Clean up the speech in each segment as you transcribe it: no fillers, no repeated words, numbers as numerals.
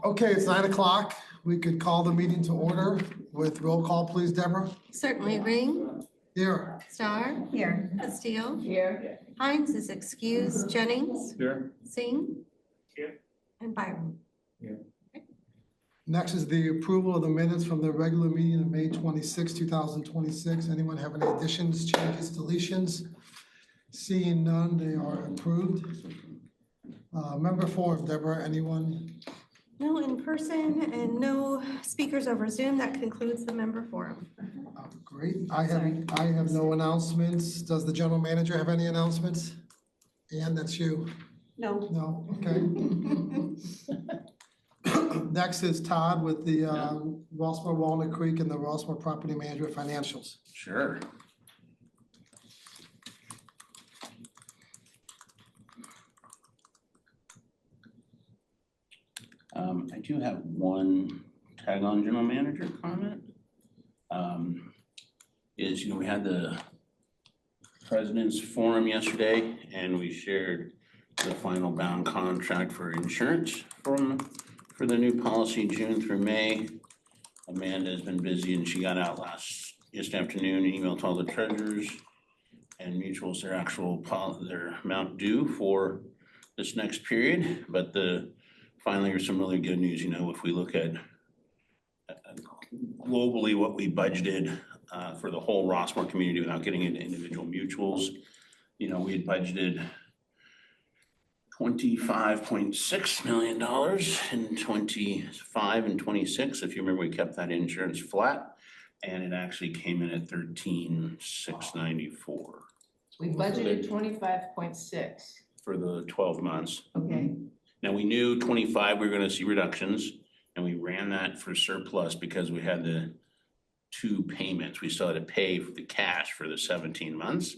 Okay, it's 9 o'clock. We could call the meeting to order with roll call, please, Deborah. Certainly. Ring. Here. Star. Here. Castillo. Here. Hines is excused. Jennings. Here. Singh. Here. And Byron. Here. Next is the approval of the minutes from the regular meeting of May 26, 2026. Anyone have any additions, changes, deletions? Seeing none, they are approved. Member forum, Deborah, anyone? No in person and no speakers over Zoom. That concludes the member forum. Great. I have no announcements. Does the general manager have any announcements? Ann, that's you. No. No, okay. Next is Todd with the Rossmore Walnut Creek and the Rossmore Property Management Financials. Sure. I do have one tag on general manager comment. We had the president's forum yesterday and we shared the final bound contract for insurance for the new policy June through May. Amanda has been busy and she got out yesterday afternoon, emailed to all the treasurers and mutuals their amount due for this next period. But finally there's some really good news. If we look at globally what we budgeted for the whole Rossmore community without getting into individual mutuals, we had budgeted $25.6 million in 25 and 26. If you remember, we kept that insurance flat and it actually came in at $13,694. We budgeted 25.6. For the 12 months. Okay. Now we knew 25 we were gonna see reductions and we ran that for surplus because we had the 2 payments. We still had to pay for the cash for the 17 months.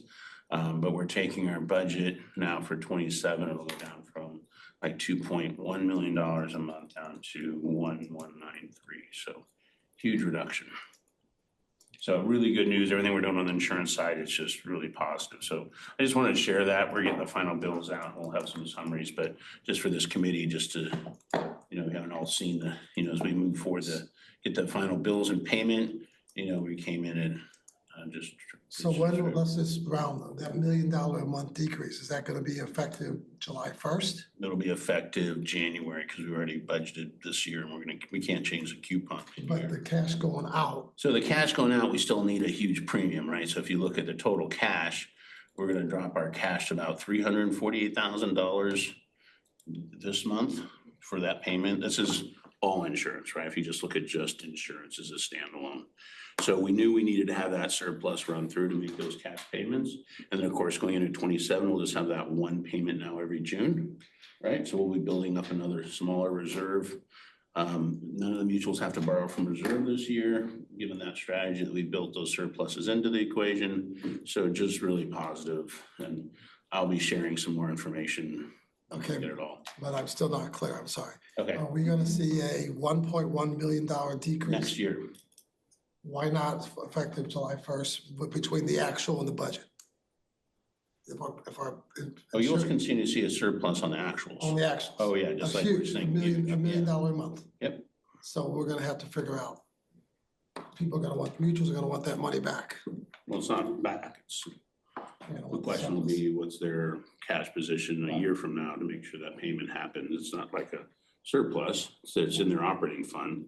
But we're taking our budget now for 27, it'll go down from like $2.1 million a month down to 1,193. So huge reduction. So really good news. Everything we're doing on the insurance side is just really positive. So I just wanted to share that. We're getting the final bills out. We'll have some summaries, but just for this committee, just to, we haven't all seen the, as we move forward to get the final bills and payment, we came in at just. So let's just round that $1 million a month decrease. Is that going to be effective July 1st? It'll be effective January because we already budgeted this year and we can't change the coupon. But the cash going out. So the cash going out, we still need a huge premium, right? So if you look at the total cash, we're gonna drop our cash to about $348,000 this month for that payment. This is all insurance, right? If you just look at just insurance as a standalone. So we knew we needed to have that surplus run through to make those cash payments. And then of course, going into 27, we'll just have that one payment now every June, right? So we'll be building up another smaller reserve. None of the mutuals have to borrow from reserve this year, given that strategy that we built those surpluses into the equation. So just really positive, and I'll be sharing some more information. Okay, Get it all. but I'm still not clear. I'm sorry. Okay. Are we going to see a $1.1 million decrease? Next year. Why not effective July 1st between the actual and the budget? You'll continue to see a surplus on the actuals. On the actuals. Oh yeah, just like we're saying. $1 million a month. Yep. So we're gonna have to figure out, mutuals are gonna want that money back. Well, it's not back. The question will be, what's their cash position a year from now to make sure that payment happens? It's not like a surplus, so it's in their operating fund.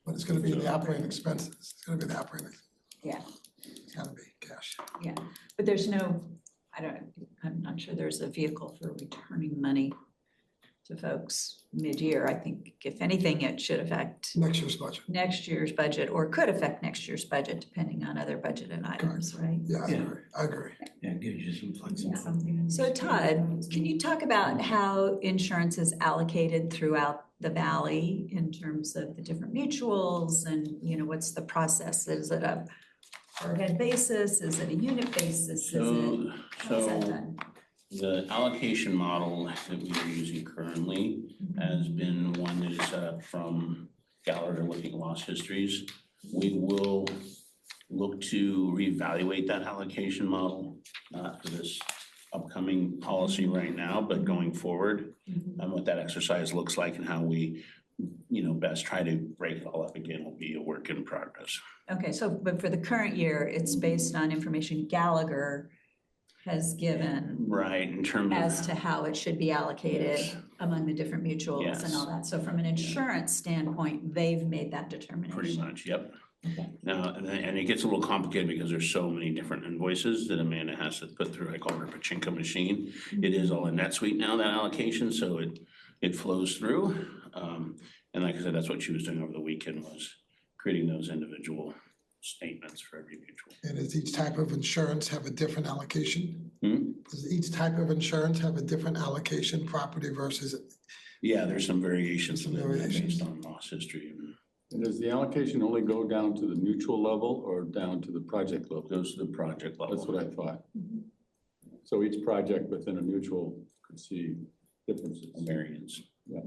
But it's gonna be the operating expenses. It's gonna be the operating. Yeah. It's gotta be cash. Yeah, but there's no, I'm not sure there's a vehicle for returning money to folks mid-year. I think if anything, it should affect Next year's budget. or could affect next year's budget depending on other budgeted items, right? Yeah, I agree. Yeah, it gives you some flexibility. So Todd, can you talk about how insurance is allocated throughout the valley in terms of the different mutuals and, what's the process? Is it a per head basis? Is it a unit basis? How's that done? The allocation model that we are using currently has been one that is set up from Gallagher looking at loss histories. We will look to reevaluate that allocation model, not for this upcoming policy right now, but going forward, and what that exercise looks like and how we best try to break it all up again. Will be a work in progress. Okay, so, but for the current year, it's based on information Gallagher has given Right, in terms as of, to how it should be allocated Yes. among the different mutuals and all that. So from an insurance standpoint, they've made that determination. pretty much, yep. Okay. Now, and it gets a little complicated because there's so many different invoices that Amanda has to put through. I call her pachinko machine. It is all in NetSuite now, that allocation, so it flows through. And like I said, that's what she was doing over the weekend, was creating those individual statements for every mutual. And does each type of insurance have a different allocation? Hmm? Does each type of insurance have a different allocation, property versus? Yeah, there's some variations in Some that variations. based on loss history. And does the allocation only go down to the mutual level or down to the project level? Goes to the project level. That's what I thought. So each project within a mutual could see differences. Variance. Yeah.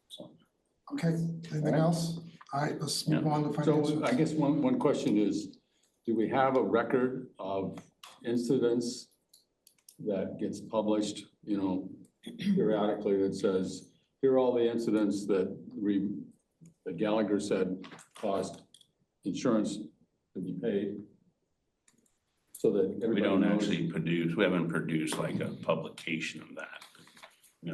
So, Okay, anything else? All right, let's move on to So financials. I guess one question is, do we have a record of incidents that gets published, periodically that says, here are all the incidents that Gallagher said cost insurance to be paid? So that we everybody don't knows. we haven't produced like a publication of that.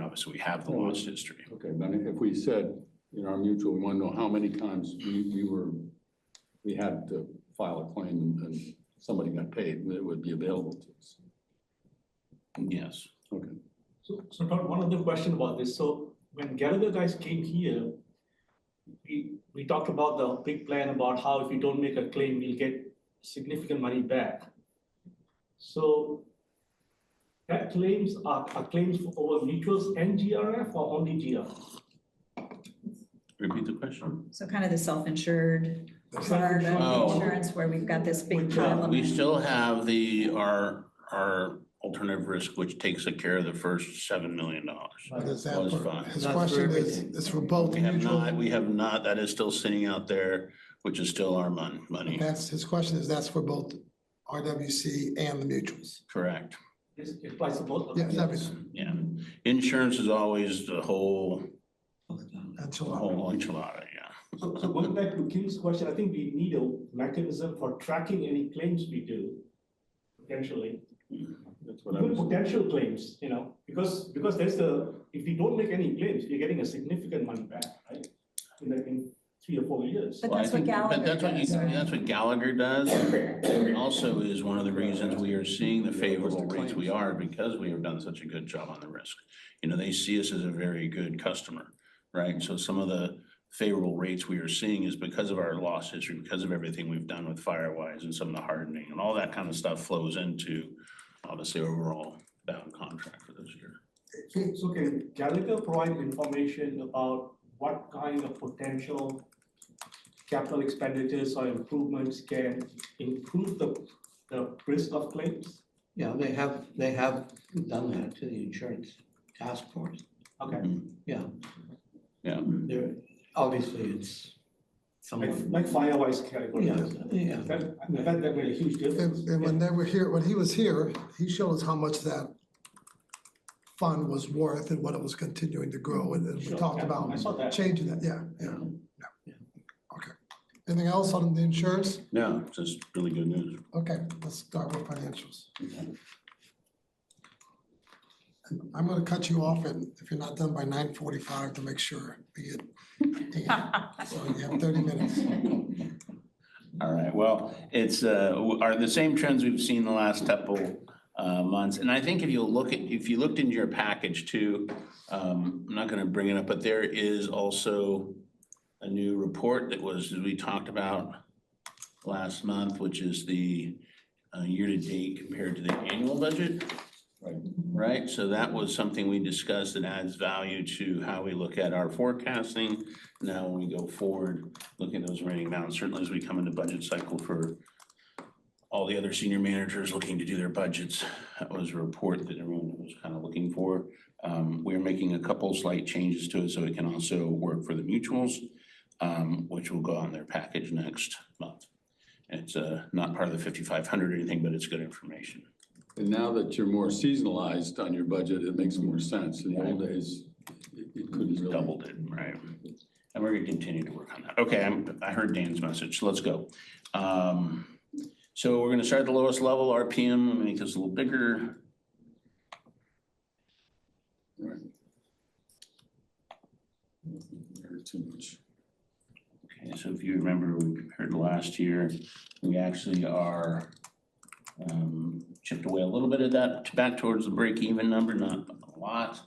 Obviously we have the loss history. Okay, but if we said in our mutual, we want to know how many times we had to file a claim and somebody got paid, it would be available to us. Yes. Okay. So Todd, one other question about this. So when Gallagher guys came here, we talked about the big plan about how if we don't make a claim, we'll get significant money back. So that claims are claims for over mutuals and GRF or only GR? Repeat the question. So kind of the self-insured part Oh. of insurance where we've got this big pile of We money. still have our alternative risk, which takes care of the first $7 million. What is that Was for? fine. His That's for question is, everything. it's for both mutual. We have not, that is still sitting out there, which is still our money. That's, his question is, that's for both RWC and the mutuals. Correct. It applies to both of Yeah, them. everything. Yeah. Insurance is always the whole Enchilada. enchilada, yeah. So going back to Kim's question, I think we need a mechanism for tracking any claims we do, potentially. That's what I Even was. potential claims, because if we don't make any claims, we're getting a significant money back, right? In 3 or 4 years. But Well, I that's what think- Gallagher But does, right? that's what Gallagher does. It also is one of the reasons we are seeing the favorable rates we are, because we have done such a good job on the risk. They see us as a very good customer, right? So some of the favorable rates we are seeing is because of our loss history, because of everything we've done with Firewise and some of the hardening and all that kind of stuff flows into obviously overall down contract for this year. So can Gallagher provide information about what kind of potential capital expenditures or improvements can improve the risk of claims? Yeah, they have done that to the insurance task force. Okay, Yeah. Yeah. There, obviously, it's like somewhat. Firewise category. Yeah, yeah. That made a huge difference. And when they were here, when he was here, he showed us how much that fund was worth and what it was continuing to grow. And we Sure, talked yeah, about I saw that. changing that. Yeah. Okay. Anything else on the insurance? No, just really good news. Okay, let's start with financials. And I'm gonna cut you off if you're not done by 9:45 to make sure we get 8. So you have 30 minutes. All right, well, it's are the same trends we've seen the last couple months. And I think if you looked into your package too, I'm not gonna bring it up, but there is also a new report that we talked about last month, which is the year-to-date compared to the annual budget. Right, so that was something we discussed that adds value to how we look at our forecasting. Now, when we go forward, looking at those remaining amounts, certainly as we come into budget cycle for all the other senior managers looking to do their budgets, that was a report that everyone was kind of looking for. We're making a couple slight changes to it so it can also work for the mutuals, which will go on their package next month. It's not part of the 5,500 or anything, but it's good information. And now that you're more seasonalized on your budget, it makes more sense. In the old days, it couldn't He's really. doubled it, right? And we're gonna continue to work on that. Okay, I heard Dan's message, so let's go. So we're gonna start at the lowest level, RPM, make this a little bigger. Right. There's too much. Okay, so if you remember, we compared to last year, we actually are chipped away a little bit of that back towards the break-even number, not a lot.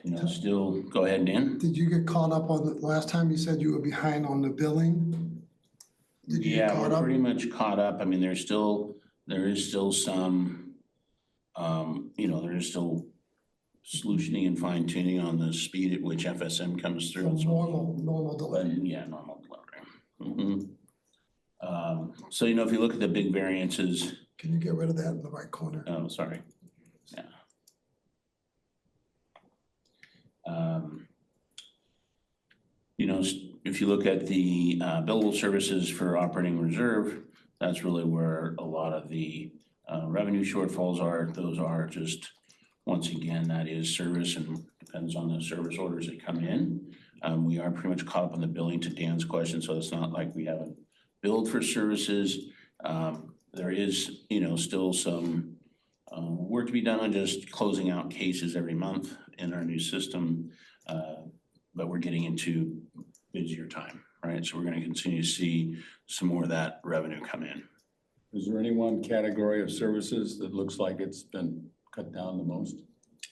We are, still, go ahead, Dan. Did you get caught up on the, last time you said you were behind on the billing? Did you get Yeah, caught we're up? pretty much caught up. I mean, there is still some, there is still solutioning and fine tuning on the speed at which FSM comes through. Some So, normal but delay. yeah, normal delivery. So, if you look at the big variances, Can you get rid of that in the right corner? oh, sorry. Yeah. If you look at the billable services for operating reserve, that's really where a lot of the revenue shortfalls are. Those are just, once again, that is service and depends on the service orders that come in. We are pretty much caught up on the billing, to Dan's question, so it's not like we haven't billed for services. There is, still some work to be done on just closing out cases every month in our new system. But we're getting into busier time, right? So we're gonna continue to see some more of that revenue come in. Is there any one category of services that looks like it's been cut down the most?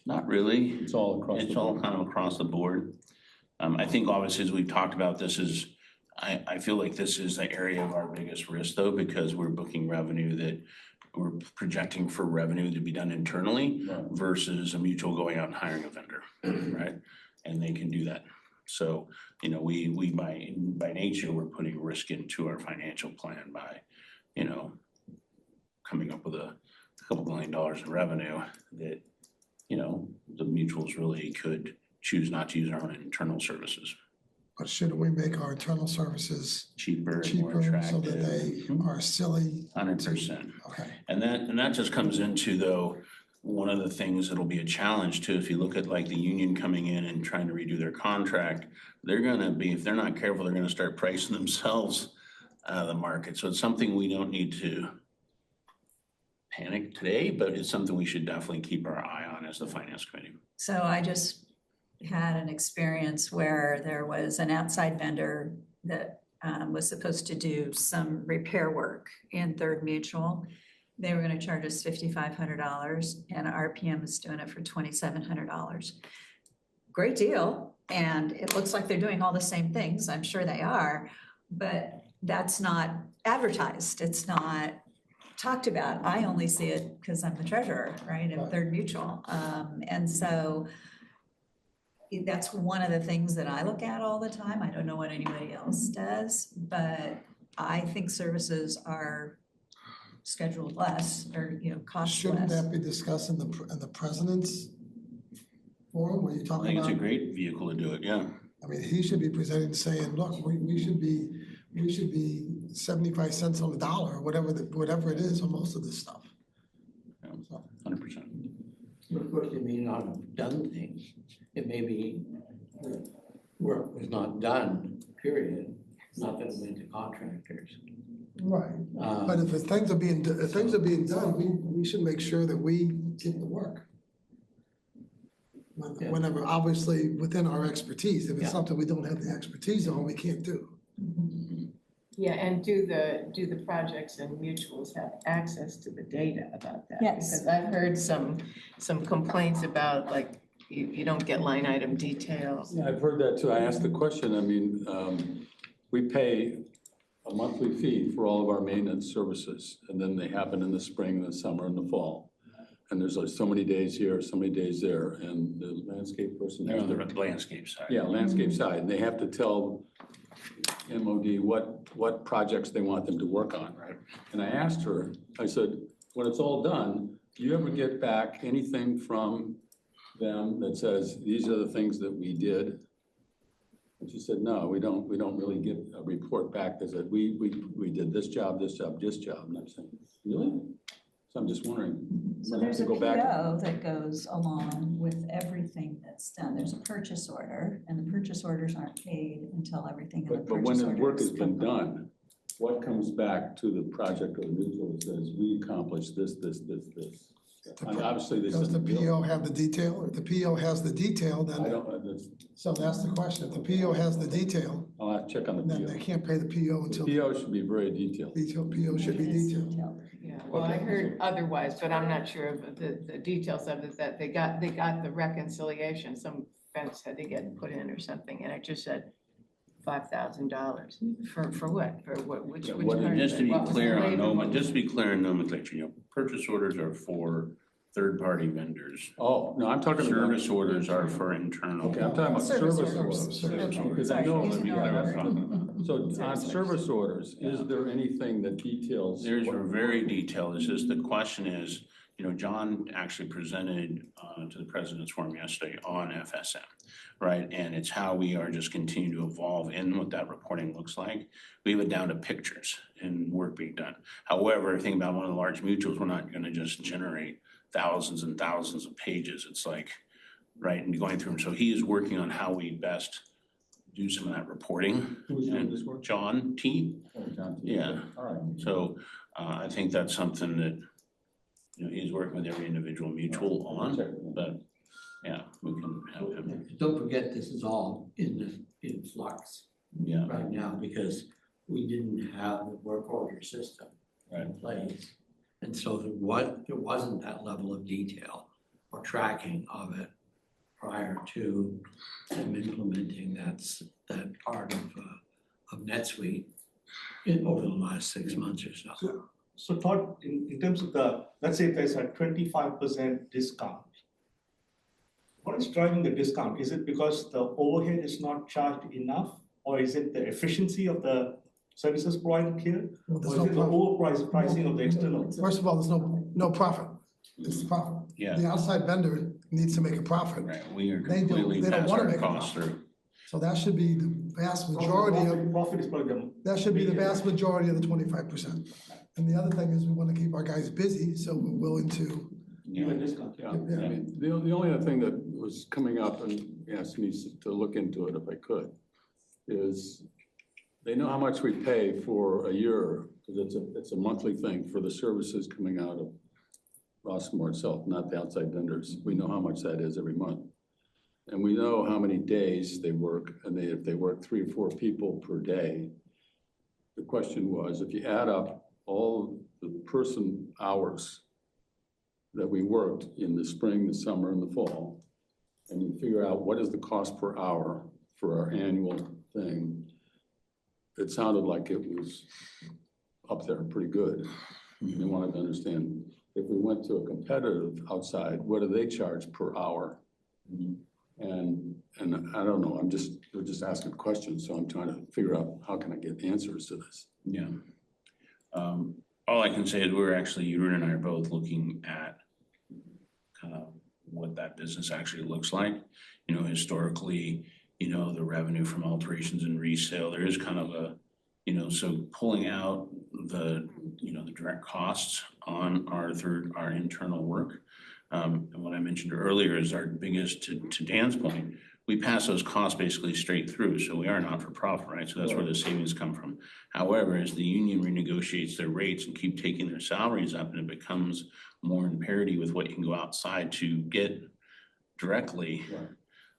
Not really. It's all across the It's all board. kind of across the board. I think obviously, as we've talked about, I feel like this is the area of our biggest risk though, because we're booking revenue that we're projecting for revenue to be done internally Right. versus a mutual going out and hiring a vendor, right? And they can do that. So, we by nature, we're putting risk into our financial plan by, coming up with a couple $1 million in revenue that, the mutuals really could choose not to use our own internal services. But shouldn't we make our internal services Cheaper and more cheaper so attractive. that they are silly? 100%. Okay, And that just comes into though, one of the things that'll be a challenge too, if you look at like the union coming in and trying to redo their contract, they're gonna be, if they're not careful, they're gonna start pricing themselves out of the market. So it's something we don't need to panic today, but it's something we should definitely keep our eye on as the finance committee. So I just had an experience where there was an outside vendor that was supposed to do some repair work in Third Mutual. They were gonna charge us $5,500 and RPM is doing it for $2,700. Great deal, and it looks like they're doing all the same things, I'm sure they are, but that's not advertised, it's not talked about. I only see it because I'm the treasurer, right, of Third Mutual. And so that's one of the things that I look at all the time. I don't know what anybody else does, but I think services are scheduled less or, cost shouldn't less. that be discussed in the president's forum where you I talk think it's a about? great vehicle to do it, yeah. I mean, he should be presenting saying, look, we should be 75 cents on the dollar, or whatever it is on most of this stuff. Yeah. So, 100%. Of course, they may not have done things. It may be the work was not done, period, not that it went to contractors. Right, but if things are being done, we should make sure that we get the work. Yeah. Whenever, obviously, within our expertise, if it's Yeah. something we don't have the expertise on, we can't do. Yeah, and do the projects and mutuals have access to the data about that? Yes. Because I've heard some complaints about like, you don't get line item details. Yeah, I've heard that too. I asked the question, I mean, we pay a monthly fee for all of our maintenance services, and then they happen in the spring, the summer, and the fall. And there's like so many days here, so many days there, and the landscape person. They're has on to- the landscape side. Yeah, landscape side, and they have to tell MOD what projects they want them to work on, right? And I asked her, I said, when it's all done, do you ever get back anything from them that says, these are the things that we did? And she said, no, we don't really get a report back that said, we did this job, this job, this job. And I'm saying, really? So I'm just wondering. So we'll have there's to a go back. PO that goes along with everything that's done. There's a purchase order, and the purchase orders aren't paid until everything in the But when purchase the order work has is been complete. done, what comes back to the project or the mutual that says, we accomplished this. And obviously, they Does said. the PO have the detail? If the PO has the detail, I then, don't, that's, so that's the question. If the PO has the detail, I'll have to check on the then they PO. can't pay the PO The until PO should be very detailed. PO should be It is detailed. detailed. Yeah, well, I Okay. heard otherwise, but I'm not sure of the details of it, that they got the reconciliation, some fence had to get put in or something, and it just said $5,000. For what? For what, which Yeah, part what- of it? Just to be What was the clear on labor? What just to be clear in nomenclature, purchase orders are for third-party vendors. Oh, no, I'm talking about. Service orders are for internal. Okay, I'm talking about Service service orders. orders. Okay, Because I sorry, know, using our Yeah. word. so on Service service orders, is there anything that details? There's what- a very detailed, it's just the question is, John actually presented to the president's forum yesterday on FSM, right? And it's how we are just continuing to evolve in what that reporting looks like. We have it down to pictures and work being done. However, think about one of the large mutuals, we're not gonna just generate thousands and thousands of pages. It's like, right, and going through them. So he is working on how we best do some of that reporting. Who's doing And this work? John T. Oh, John T. Yeah. All right. So I think that's something that, he's working with every individual mutual on, Check with them. but yeah, we can have him. Don't forget, this is all in flux Yeah, right now because we didn't have the work order system in place. And so there wasn't that level of detail or tracking of it prior to them implementing that part of NetSuite over the last 6 months or so. So Todd, in terms of let's say if there's a 25% discount. What is driving the discount? Is it because the overhead is not charged enough? Or is it the efficiency of the services provided here? Well, Or there's is no it the profit. pricing of the external? First of all, there's no profit. It's the profit. yeah, The outside vendor needs to make a profit. right. We are They don't- completely they don't past wanna our make a costs profit. through. So that should be the vast majority of, Profit is probably the. that should be the vast majority of the 25%. And the other thing is we want to keep our guys busy, so we're willing to, Give a discount. Yeah, Yeah. I mean, the only other thing that was coming up and asked me to look into it if I could, is they know how much we pay for a year, because it's a monthly thing for the services coming out of Rossmore itself, not the outside vendors. We know how much that is every month. And we know how many days they work, and if they work 3 or 4 people per day. The question was, if you add up all the person hours that we worked in the spring, the summer, and the fall, and you figure out what is the cost per hour for our annual thing, it sounded like it was up there pretty good. They wanted to understand, if we went to a competitive outside, what do they charge per hour? And I don't know, we're just asking questions, so I'm trying to figure out how can I get answers to this. Yeah. All I can say is we're actually, Euron and I are both looking at kind of what that business actually looks like. Historically, the revenue from alterations and resale, there is kind of a, so pulling out the direct costs on our internal work. And what I mentioned earlier is our biggest, to Dan's point, we pass those costs basically straight through. So we are not for profit, right? So that's where the savings come from. However, as the union renegotiates their rates and keep taking their salaries up, and it becomes more in parity with what you can go outside to get directly, Right.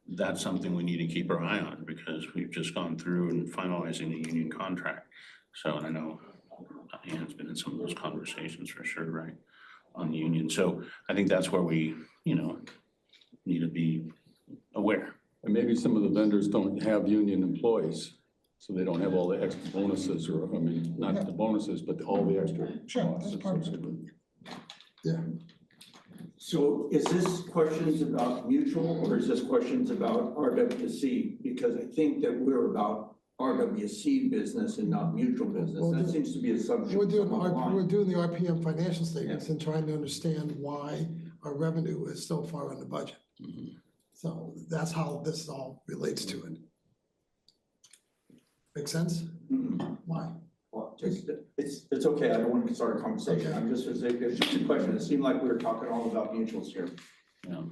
that's something we need to keep our eye on, because we've just gone through and finalizing the union contract. So, and I know Ann's been in some of those conversations for sure, right, on the union. So I think that's where we, need to be aware. And maybe some of the vendors don't have union employees, so they don't have all the extra bonuses, or, I mean, not the bonuses, but all the extra sure, costs. that's part of it. Yeah, So is this questions about mutual or is this questions about RWC? Because I think that we're about RWC business and not mutual business. Well, That seems to be a subject. we're doing online. the RPM financial statements and trying to understand why our revenue is so far under budget. So that's how this all relates to it. Make sense? Mhm. Why? Well, it's okay, I don't want to start a conversation, it's just a question, it seemed like we were talking all about mutuals here. No,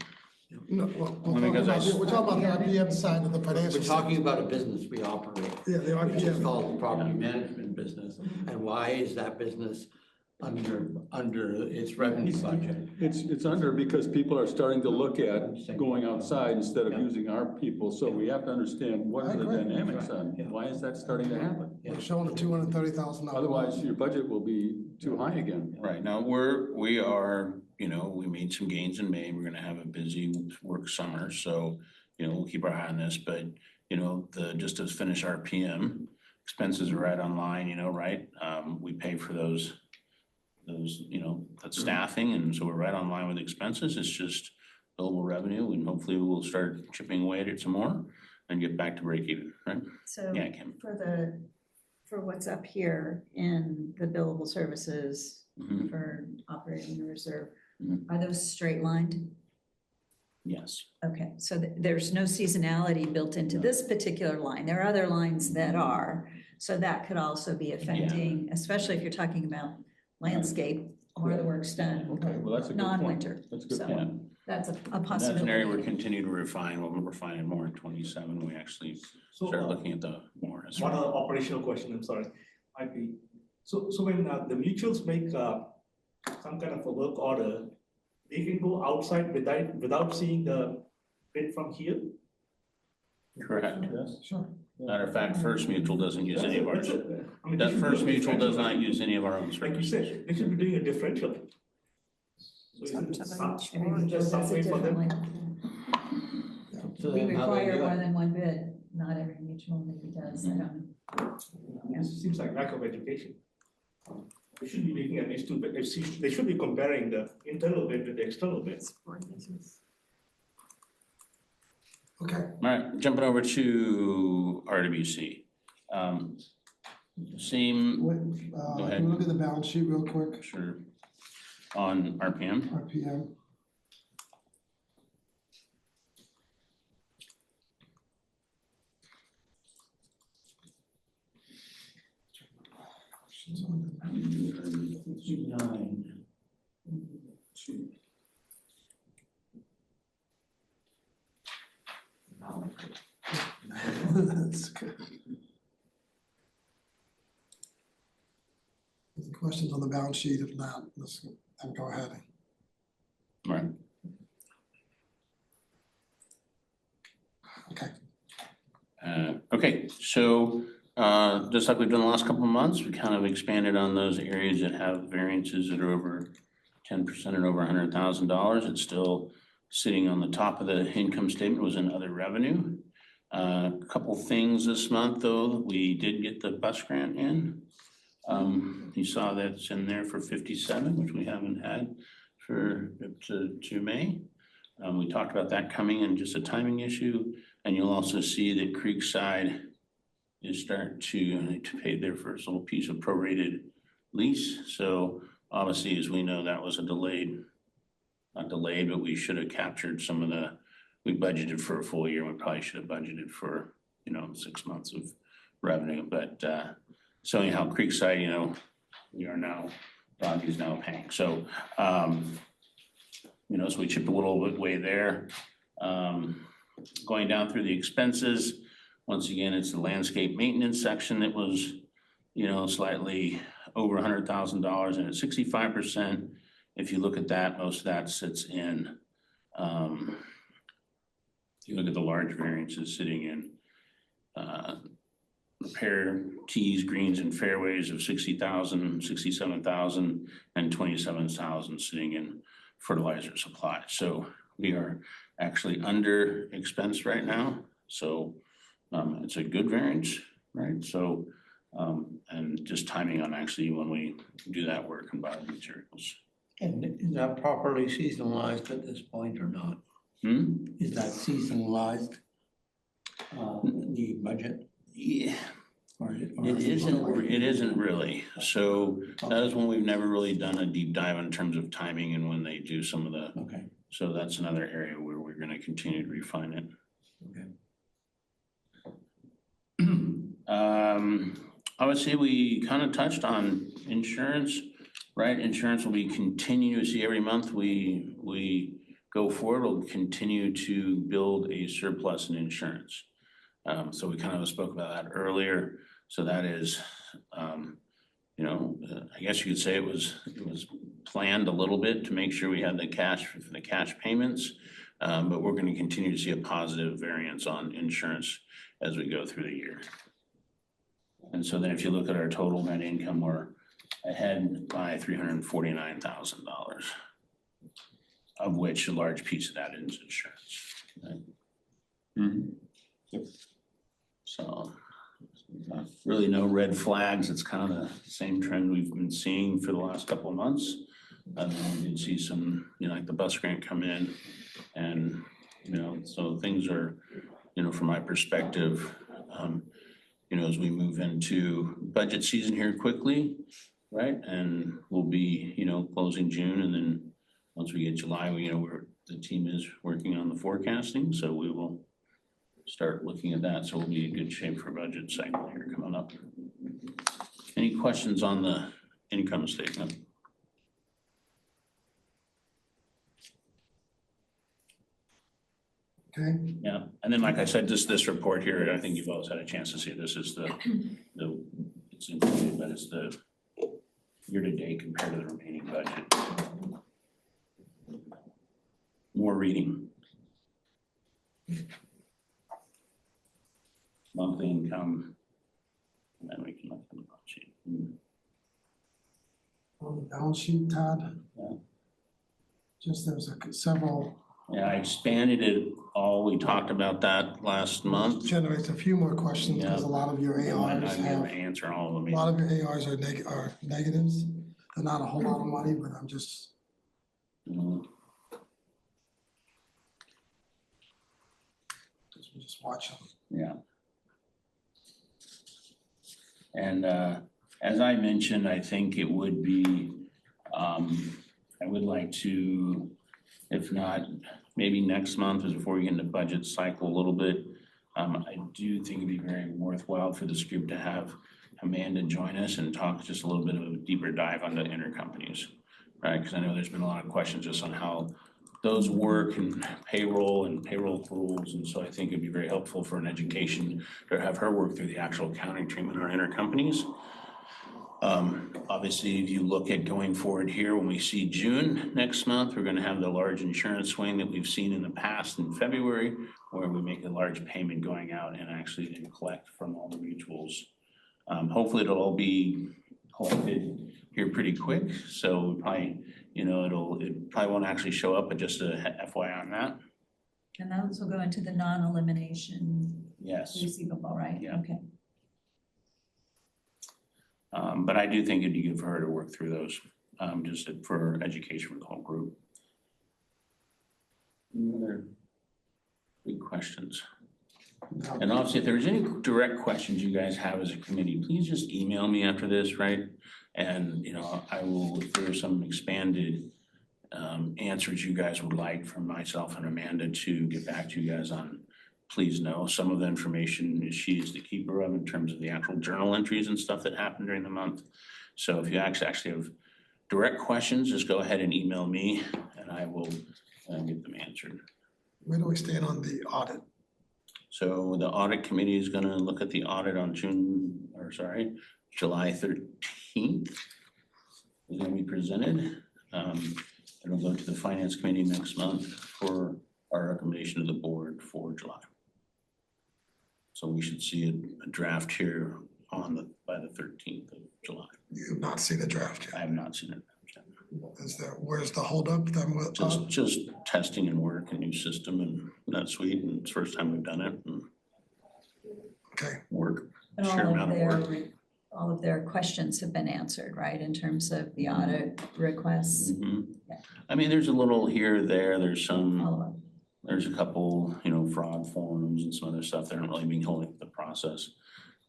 well, Well, because we're talking about the RPM side of the financial. We're talking about a business we operate. Yeah, the Which is RPM. called the property management business. And why is that business under its revenue budget? It's under because people are starting to look at going outside instead of using our people, so we have to understand what are the I agree. dynamics on, why is that starting to happen? We're showing a $230,000. Otherwise, your budget will be too high again. Right, now, we are, you know, we made some gains in May, we're gonna have a busy work summer, so, you know, we'll keep our eye on this, but, you know, just to finish our PM, expenses are right on line, you know, right? We pay for those, you know, that staffing, and so we're right on line with expenses, it's just billable revenue, and hopefully we'll start chipping away at it some more and get back to break even, right? So Yeah, Kim. for what's up here in the billable services Mhm. for operating the reserve, Mhm. are those straight lined? Yes. Okay, so there's no seasonality built into this particular line. There are other lines that are. So that could also be affecting, especially if you're talking about landscape, more of the work's done, Okay, well, that's a good point. non-winter. That's a good So point. that's a And that's an possibility. area we're continuing to refine, we'll refine it more in 27, we actually So, start looking at the more. as one well. other operational question, I'm sorry, might be, so when the mutuals make some kind of a work order, they can go outside without seeing the bid from here? Correct. Yes. Sure. Matter of fact, First Mutual doesn't use any of ours. That's it. I mean, That they should First do a Mutual does not differential. use any of our own Like you services. said, they should be doing a differential. So is it Everyone just does some it way for them? differently. So We then how they require do more it? than one bid, not every mutual maybe does, I don't know. It seems like lack of education. We should be making at least two, they should be comparing the internal bid with the external bids. Okay, All right, jumping over to RWC. Same, wait, Go can ahead. we look at the balance sheet real quick, sure, on RPM. RPM? Questions on it? 9. That's good. Any questions on the balance sheet? If not, let's then go ahead. Right. Okay, Okay, so just like we've done the last couple of months, we kind of expanded on those areas that have variances that are over 10% and over $100,000. It's still sitting on the top of the income statement, was in other revenue. A couple things this month, though, we did get the bus grant in. You saw that's in there for 57, which we haven't had for up to May. We talked about that coming in, just a timing issue, and you'll also see that Creekside is starting to pay their first little piece of prorated lease. So obviously, as we know, that was a not delayed, but we should have captured some of we budgeted for a full year. We probably should have budgeted for, 6 months of revenue. But so anyhow, Creekside, we are now, Robbie's now paying. So, so we chipped a little bit way there. Going down through the expenses, once again, it's the landscape maintenance section that was, slightly over $100,000 and at 65%. If you look at that, most of that sits in, if you look at the large variances sitting in repair tees, greens and fairways of 60,000, 67,000 and 27,000 sitting in fertilizer supply. So we are actually under expense right now. So it's a good variance, right? So and just timing on actually when we do that work and buy the materials. And is that properly seasonalized at this point or not? Is that seasonalized, the budget? Yeah, Or it isn't really. So that is when we've never really done a deep dive in terms of timing and when they do some of the, Okay, so that's another area where we're gonna continue to refine it. okay. I would say we kind of touched on insurance, right? Insurance will be continuously every month we go forward, we'll continue to build a surplus in insurance. So we kind of spoke about that earlier. So that is, I guess you could say it was planned a little bit to make sure we had the cash for the cash payments. But we're going to continue to see a positive variance on insurance as we go through the year. And so then if you look at our total net income, we're ahead by $349,000, of which a large piece of that is insurance. Right? Mm-hmm. So really no red flags. It's kind of the same trend we've been seeing for the last couple of months. And then we did see some, like the bus grant come in, and so things are, from my perspective, as we move into budget season here quickly, right? And we'll be, closing June, and then once we get July, the team is working on the forecasting, so we will start looking at that. So we'll be in good shape for budget cycle here coming up. Any questions on the income statement? Okay, Yeah, and then like I said, this report here, I think you've always had a chance to see this is it's included, but it's the year-to-date compared to the remaining budget. More reading. Monthly income, and then we can look at the balance sheet. on the balance sheet, Todd. Yeah. Just there's several, Yeah, I expanded it all. We talked about that last month. generates a few more questions because a lot of your I might ARs not be able have, to answer all of a them. lot of your ARs are negatives. They're not a whole lot of money, but I'm just, Mhm. just watch them. Yeah. And as I mentioned, I think it would be, I would like to, if not, maybe next month is before we get into budget cycle a little bit. I do think it'd be very worthwhile for this group to have Amanda join us and talk just a little bit of a deeper dive on the intercompanies, right? Because I know there's been a lot of questions just on how those work and payroll rules. And so I think it'd be very helpful for an education to have her work through the actual accounting treatment on intercompanies. Obviously, if you look at going forward here, when we see June next month, we're gonna have the large insurance swing that we've seen in the past in February, where we make a large payment going out and actually then collect from all the mutuals. Hopefully it'll all be collected here pretty quick, so probably, it probably won't actually show up, but just a FYI on that. And those will go into the non-elimination Yes. receivable, right? Yeah. Okay. But I do think it'd be good for her to work through those, just for education for the whole group. Any other big questions? And obviously, if there's any direct questions you guys have as a committee, please just email me after this, right? And, I will, if there's some expanded answers you guys would like from myself and Amanda to get back to you guys on, please know. Some of the information she is the keeper of in terms of the actual journal entries and stuff that happened during the month. So if you actually have direct questions, just go ahead and email me and I will get them answered. Where do we stand on the audit? So the audit committee is gonna look at the audit on July 13th. Is gonna be presented. It'll go to the finance committee next month for our recommendation to the board for July. So we should see a draft here by the 13th of July. You have not seen the draft I yet. have not seen it yet. Where's the holdup then with? Just testing and work, a new system and NetSuite, and it's the first time we've done it and Okay, work. And Sheer amount of work. all of their questions have been answered, right, in terms of the audit requests, Mhm. Yeah. I mean, there's a little here, there's all some, of them. there's a couple, fraud forms and some other stuff that aren't really being held up the process.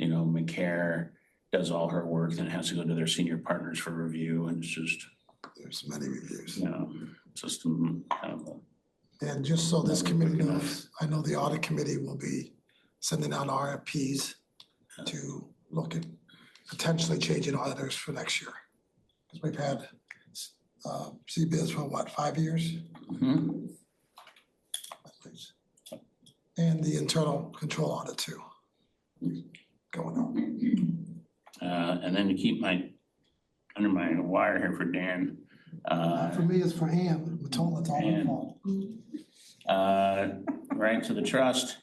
McCare does all her work, then it has to go to their senior partners for review, and it's just, there's many reviews. just kind of And just so this Never committee quick knows, I know the audit committee will be sending out RFPs to look at potentially changing auditors for next year. Because we've had CBIZ for what, 5 years? Mhm. And the internal control audit too. Going on. And then to keep under my wire here for Dan. For me, it's for Ann Matola, it's all her Ann. fault. Right, to the trust,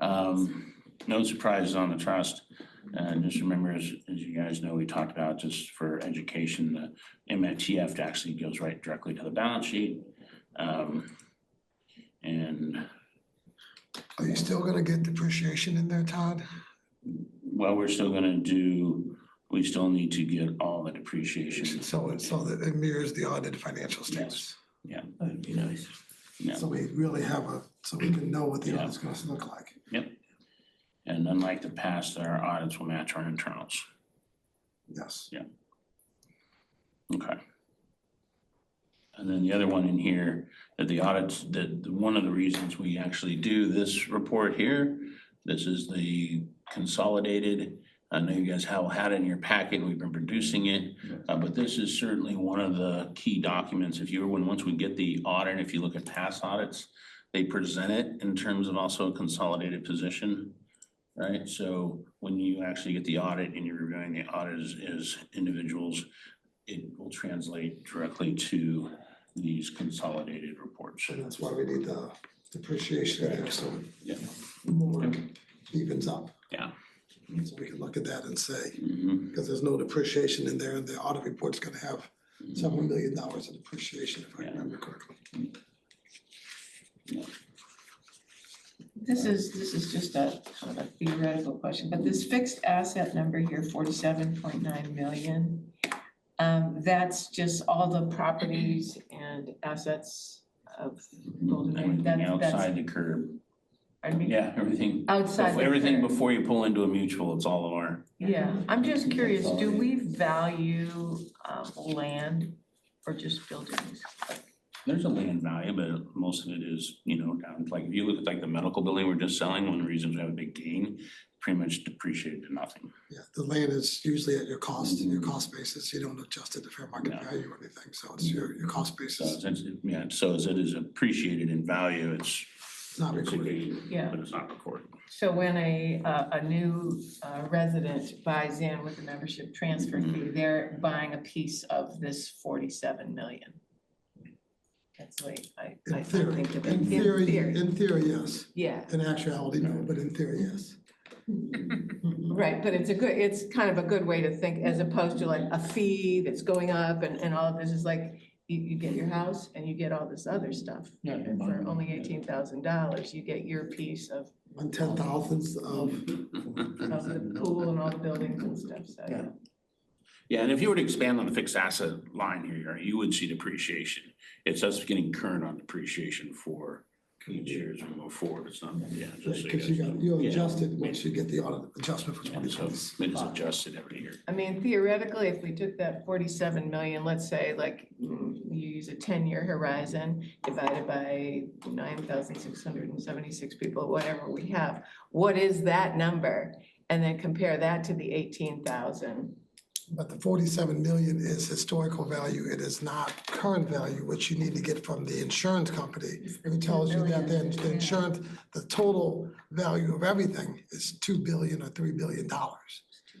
no surprises on the trust. Just remember, as you guys know, we talked about just for education, the MTF actually goes right directly to the balance sheet. And Are you still gonna get depreciation in there, Todd? well, we still need to get all the depreciation. So that it mirrors the audited financial statements. That'd be nice. Yeah. So we really have so we can know what the Yeah. audit's gonna look like. And unlike the past, our audits will match our internals. Yes. Okay. And then the other one in here, that the audits, one of the reasons we actually do this report here, this is the consolidated. I know you guys have had it in your packet, we've been producing it, but this is certainly one of the key documents. Once we get the audit, if you look at past audits, they present it in terms of also a consolidated position, right? So when you actually get the audit and you're reviewing the audit as individuals, it will translate directly to these consolidated reports. So that's why we need the depreciation there, so Yeah. more evens up. Yeah. So we can look at that and say, Mhm. because there's no depreciation in there, and the audit report's gonna have several $1 million of depreciation, if I remember correctly. This is just a sort of theoretical question, but this fixed asset number here, 47.9 million, that's just all the properties and assets of Golden Gate. Everything That's outside the curb. I mean, Yeah, everything. outside the Everything curb. before you pull into a mutual, it's all of our. Yeah, I'm just curious, do we value land or just buildings? There's a land value, but most of it is, down, like if you look at like the medical building we're just selling, one of the reasons we have a big gain, pretty much depreciated to nothing. Yeah, the land is usually at your cost basis, you don't adjust it to fair market value or anything, so it's your cost So basis, so as it is appreciated in value, it's not a recorded. gain, Yeah. but it's not recorded. So when a new resident buys in with a membership transfer fee, they're buying a piece of this 47 million. That's the way I In theory, think of it. in theory, yes. Yeah, In actuality, no, but in theory, yes. right, but it's kind of a good way to think, as opposed to like a fee that's going up and all of this is like, you get your house and you get all this other stuff. And for only $18,000, you get your piece of 1/10,000th of, the pool and all the buildings and stuff, so. Yeah. Yeah, and if you were to expand on the fixed asset line here, you would see depreciation. It's us getting current on depreciation for each year as we move forward. It's not, just so because you guys know. you'll Yeah. adjust it once you get the audit adjustment for So 2020. it is adjusted every year. I mean, theoretically, if we took that 47 million, let's say like you use a 10-year horizon divided by 9,676 people, whatever we have, what is that number? And then compare that to the 18,000. But the 47 million is historical value, it is not current value, which you need to get from the insurance company. It tells you that the insurance, the total value of everything is $2 billion or $3 billion.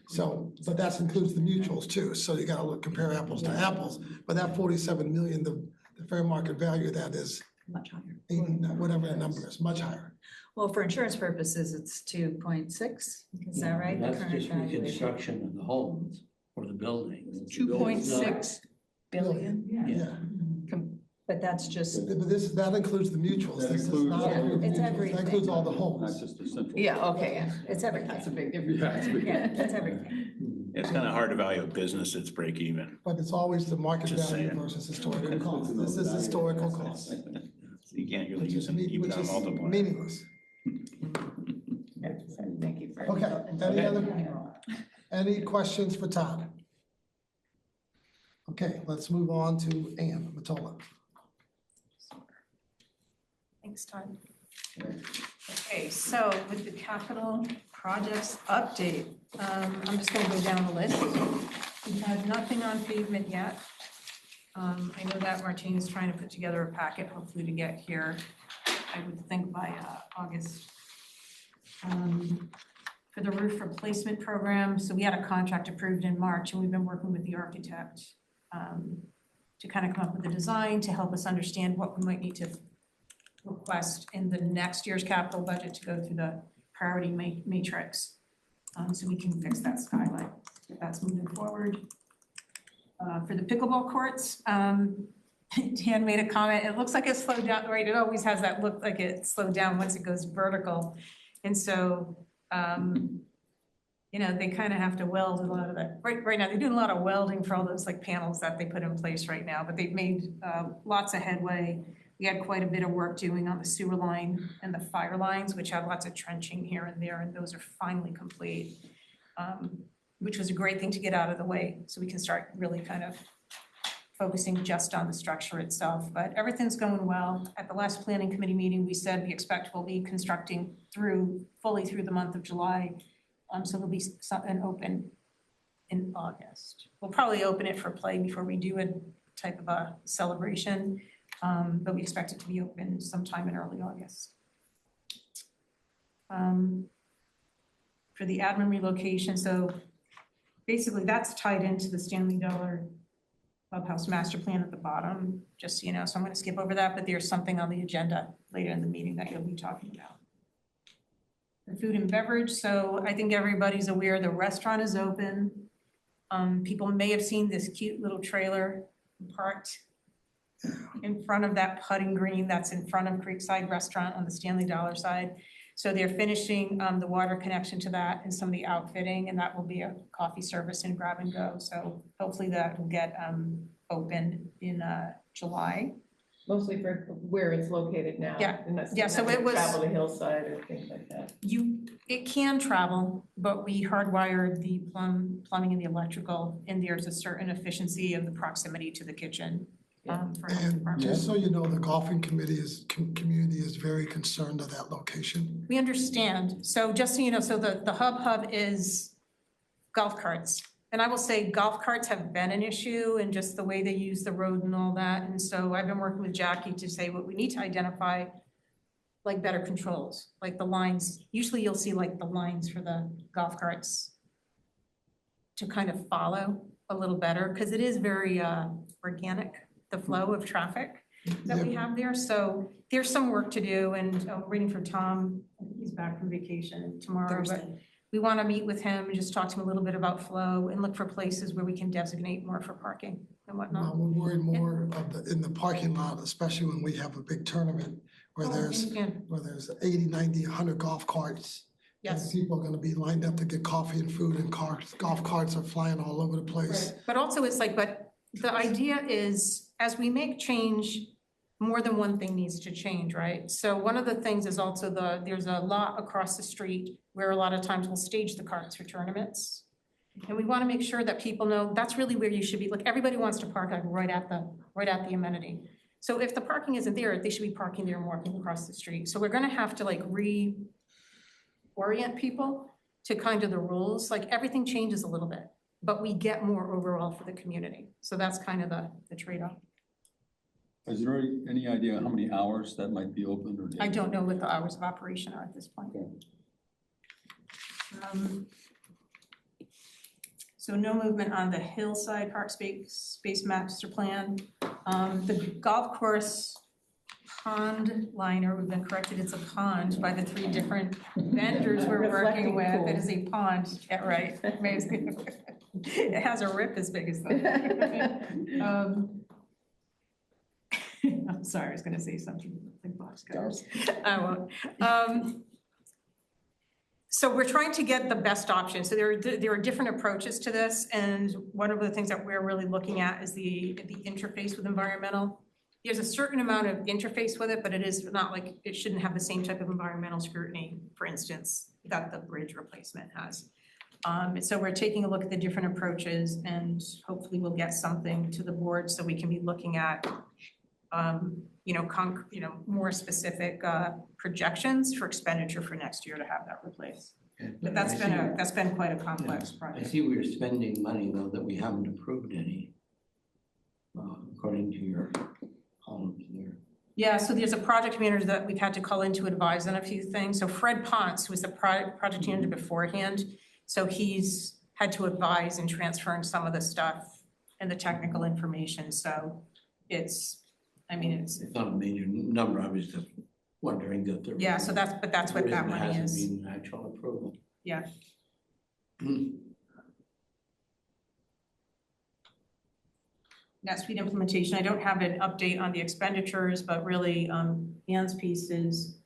So, but that includes the mutuals too, so you gotta compare apples to apples. But that 47 million, the fair market value of that is Much higher. 80, whatever the number is, much higher. Well, for insurance purposes, it's 2.6, is that right? The That's current just valuation. reconstruction of the homes or the buildings. 2.6 billion. Yeah, But that's just, but that includes the mutuals. That This is includes not all include the- It's mutuals. everything. That includes all the Not homes. just the central. Yeah, okay, yeah. it's everything. That's a big difference. Yeah, it's big. Yeah, that's everything. It's kind of hard to value a business that's break even. But it's always the market Just value saying. versus historical cost. This is historical cost, You can't really which use is an EBITDA multiplier. meaningless. Thank you for. Okay, any questions for Todd? Okay, let's move on to Ann Matola. Thanks, Todd. Okay, so with the capital projects update, I'm just gonna go down the list. We have nothing on pavement yet. I know that Martine is trying to put together a packet, hopefully to get here, I would think by August. For the roof replacement program, so we had a contract approved in March, and we've been working with the architect to kind of come up with a design to help us understand what we might need to request in the next year's capital budget to go through the priority matrix, so we can fix that skylight. That's moving forward. For the pickleball courts, Dan made a comment, it looks like it slowed down, right? It always has that look like it slowed down once it goes vertical. And so, you know, they kind of have to weld a lot of that. Right now, they're doing a lot of welding for all those like panels that they put in place right now, but they've made lots of headway. We had quite a bit of work doing on the sewer line and the fire lines, which have lots of trenching here and there, and those are finally complete, which was a great thing to get out of the way, so we can start really kind of focusing just on the structure itself. But everything's going well. At the last planning committee meeting, we said we expect we'll be constructing fully through the month of July. So there'll be something open in August. We'll probably open it for play before we do a type of a celebration. But we expect it to be open sometime in early August. For the admin relocation, so basically that's tied into the Stanley Dollar Clubhouse Master Plan at the bottom, just so you know. So I'm going to skip over that, but there's something on the agenda later in the meeting that you'll be talking about. The food and beverage, so I think everybody's aware the restaurant is open. People may have seen this cute little trailer parked in front of that putting green that's in front of Creekside Restaurant on the Stanley Dollar side. So they're finishing the water connection to that and some of the outfitting, and that will be a coffee service and grab and go. So hopefully that will get open in July. Mostly for where it's located now. Yeah. And that's Yeah, so it was- travel to Hillside or things like that. It can travel, but we hardwired the plumbing and the electrical, and there's a certain efficiency of the proximity to the kitchen. For health And department. just so you know, the golfing committee community is very concerned of that location. We understand. So just so you know, so the hub is golf carts. And I will say golf carts have been an issue and just the way they use the road and all that. And so I've been working with Jackie to say what we need to identify, like better controls, like the lines. Usually you'll see like the lines for the golf carts to kind of follow a little better, because it is very organic, the flow of traffic that we have there. So there's some work to do, and I'm waiting for Tom. He's back from vacation tomorrow, but we want to meet with him and just talk to him a little bit about flow and look for places where we can designate more for parking and whatnot. We're worried more of in the parking lot, especially when we have a big tournament where there's 80, 90, 100 golf carts. Yes. And people are gonna be lined up to get coffee and food, and golf carts are flying all over the place. But also it's like, but the idea is, as we make change, more than one thing needs to change, right? So one of the things is also there's a lot across the street where a lot of times we'll stage the carts for tournaments. And we want to make sure that people know that's really where you should be. Like, everybody wants to park like right at the amenity. So if the parking isn't there, they should be parking there and walking across the street. So we're gonna have to like reorient people to kind of the rules. Like, everything changes a little bit, but we get more overall for the community. So that's kind of the trade-off. Is there any idea how many hours that might be open or? I don't know what the hours of operation are at this point. So no movement on the Hillside Park Space Master Plan. The golf course pond liner, we've been corrected, it's a pond by the 3 different vendors we're working Reflecting with. pool. It is a pond, yeah, right. It has a rip as big as that. I'm sorry, I was gonna say something like box cutters. I won't. So we're trying to get the best option. So there are different approaches to this, and one of the things that we're really looking at is the interface with environmental. There's a certain amount of interface with it, but it is not like, it shouldn't have the same type of environmental scrutiny, for instance, that the bridge replacement has. So we're taking a look at the different approaches, and hopefully we'll get something to the board so we can be looking at more specific projections for expenditure for next year to have that replaced. Okay. But that's been quite a complex I project. see we're spending money though that we haven't approved any, according to your columns there. Yeah, so there's a project manager that we've had to call in to advise on a few things. So Fred Ponce was the project manager beforehand. So he's had to advise and transferring some of the stuff and the technical information. So it's It's not a major number, I was just wondering that there. yeah, so that's what that money Hasn't is. been an actual approval. Yeah. NetSuite implementation, I don't have an update on the expenditures, but really, Ann's piece is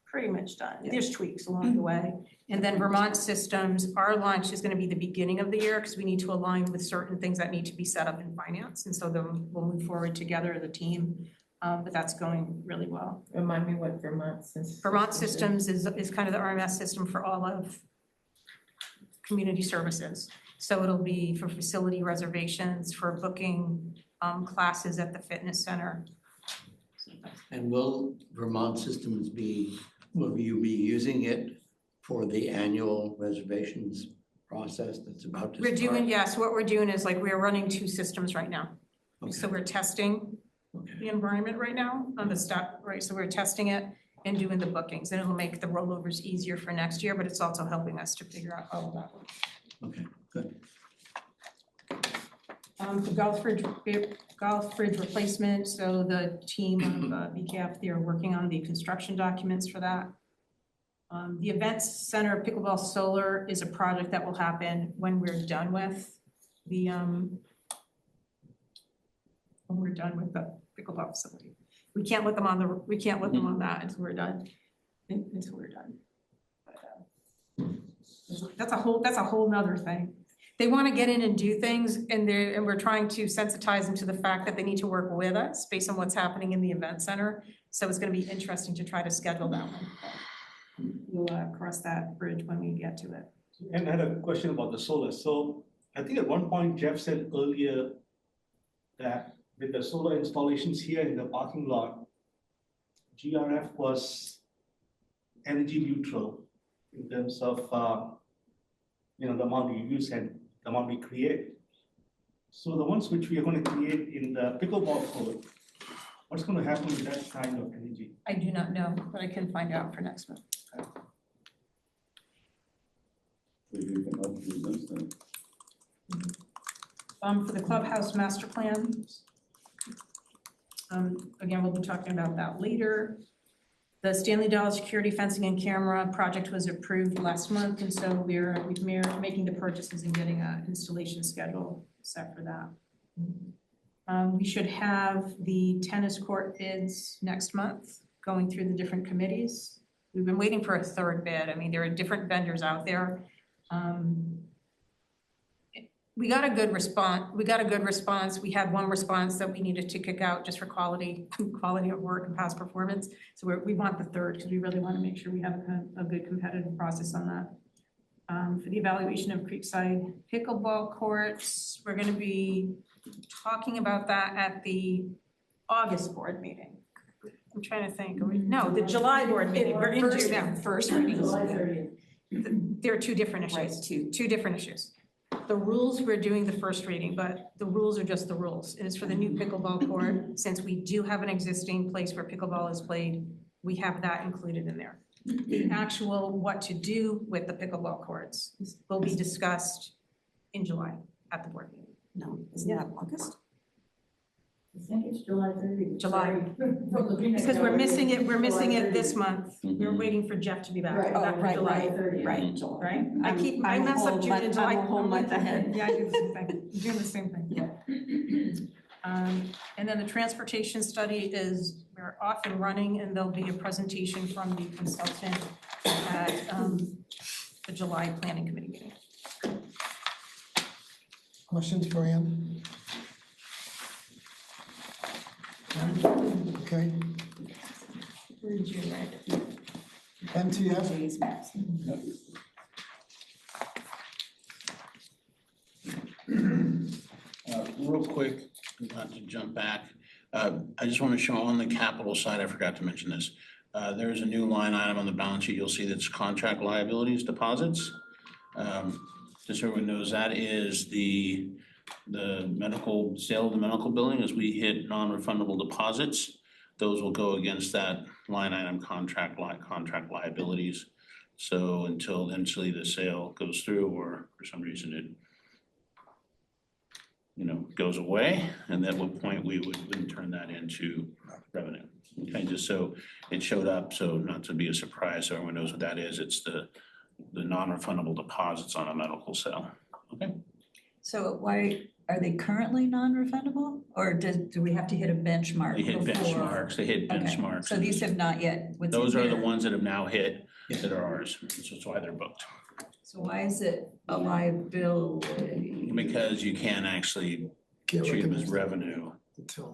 pretty much done. There's tweaks along the way. And then Vermont Systems, our launch is gonna be the beginning of the year, because we need to align with certain things that need to be set up in finance. And so then we'll move forward together as a team, but that's going really well. Remind me what Vermont Systems. Vermont Systems is kind of the RMS system for all of community services. So it'll be for facility reservations, for booking classes at the fitness center. And will Vermont Systems will you be using it for the annual reservations process that's about to start? We're doing, yes, what we're doing is like, we're running 2 systems right now. So Okay, we're testing okay. the environment right now on the stuff, right? So we're testing it and doing the bookings, and it'll make the rollovers easier for next year, but it's also helping us to figure out all of that. Okay, good. The golf bridge replacement, so the team of BCAF, they're working on the construction documents for that. The events center pickleball solar is a project that will happen when we're done with the pickleball facility. We can't let them on that until we're done. But, that's a whole nother thing. They want to get in and do things, and we're trying to sensitize them to the fact that they need to work with us based on what's happening in the event center. So it's going to be interesting to try to schedule that one. We'll cross that bridge when we get to it. And I had a question about the solar. So I think at one point Jeff said earlier that with the solar installations here in the parking lot, GRF was energy neutral in terms of, the amount we use and the amount we create. So the ones which we are going to create in the pickleball court, what's going to happen with that kind of energy? I do not know, but I can find out for next month. If you can help present that. For the clubhouse master plan. Again, we'll be talking about that later. The Stanley Dollar security fencing and camera project was approved last month, and so we're making the purchases and getting an installation schedule set for that. We should have the tennis court bids next month, going through the different committees. We've been waiting for a third bid. I mean, there are different vendors out there. We got a good response. We had one response that we needed to kick out just for quality of work and past performance. So we want the third, because we really want to make sure we have a good competitive process on that. For the evaluation of Creekside pickleball courts, we're going to be talking about that at the August board meeting. I'm trying to think. The July board meeting. We're in June now. First readings. There are 2 different issues. Right, Two different issues. The rules, we're doing the first reading, but the rules are just the rules. It is for the new pickleball court. Since we do have an existing place where pickleball is played, we have that included in there. The actual what to do with the pickleball courts will be discussed in July at the board meeting. No, isn't that August? I think it's July 30th. July. Because we're missing it this month. We're waiting for Jeff to be back. Right. Back in Right, July. right. Right? I I'm a mess whole up June month- and July. I'm a whole month ahead. Yeah, I do the same thing. I'm doing the same thing. Yeah. And then the transportation study we're off and running, and there'll be a presentation from the consultant at the July planning committee meeting. Questions for Ann? Okay, We're in June, right? MTF, Jay's maps. Real quick, not to jump back, I just want to show on the capital side, I forgot to mention this. There's a new line item on the balance sheet. You'll see that's contract liabilities deposits. Just so everyone knows, that is the medical, sale of the medical building. As we hit non-refundable deposits, those will go against that line item contract liabilities. So until eventually the sale goes through, or for some reason it, goes away, and at what point we would then turn that into revenue. Okay, just so it showed up, so not to be a surprise, so everyone knows what that is. It's the non-refundable deposits on a medical sale. Okay. So why, are they currently non-refundable? Or do we have to hit a benchmark They hit before? benchmarks, they hit Okay, benchmarks. so these have not yet, what's in Those are the here? ones that have now hit, that are ours, so that's why they're booked. So why is it a liability? Because you can't actually Can't treat them as recognize revenue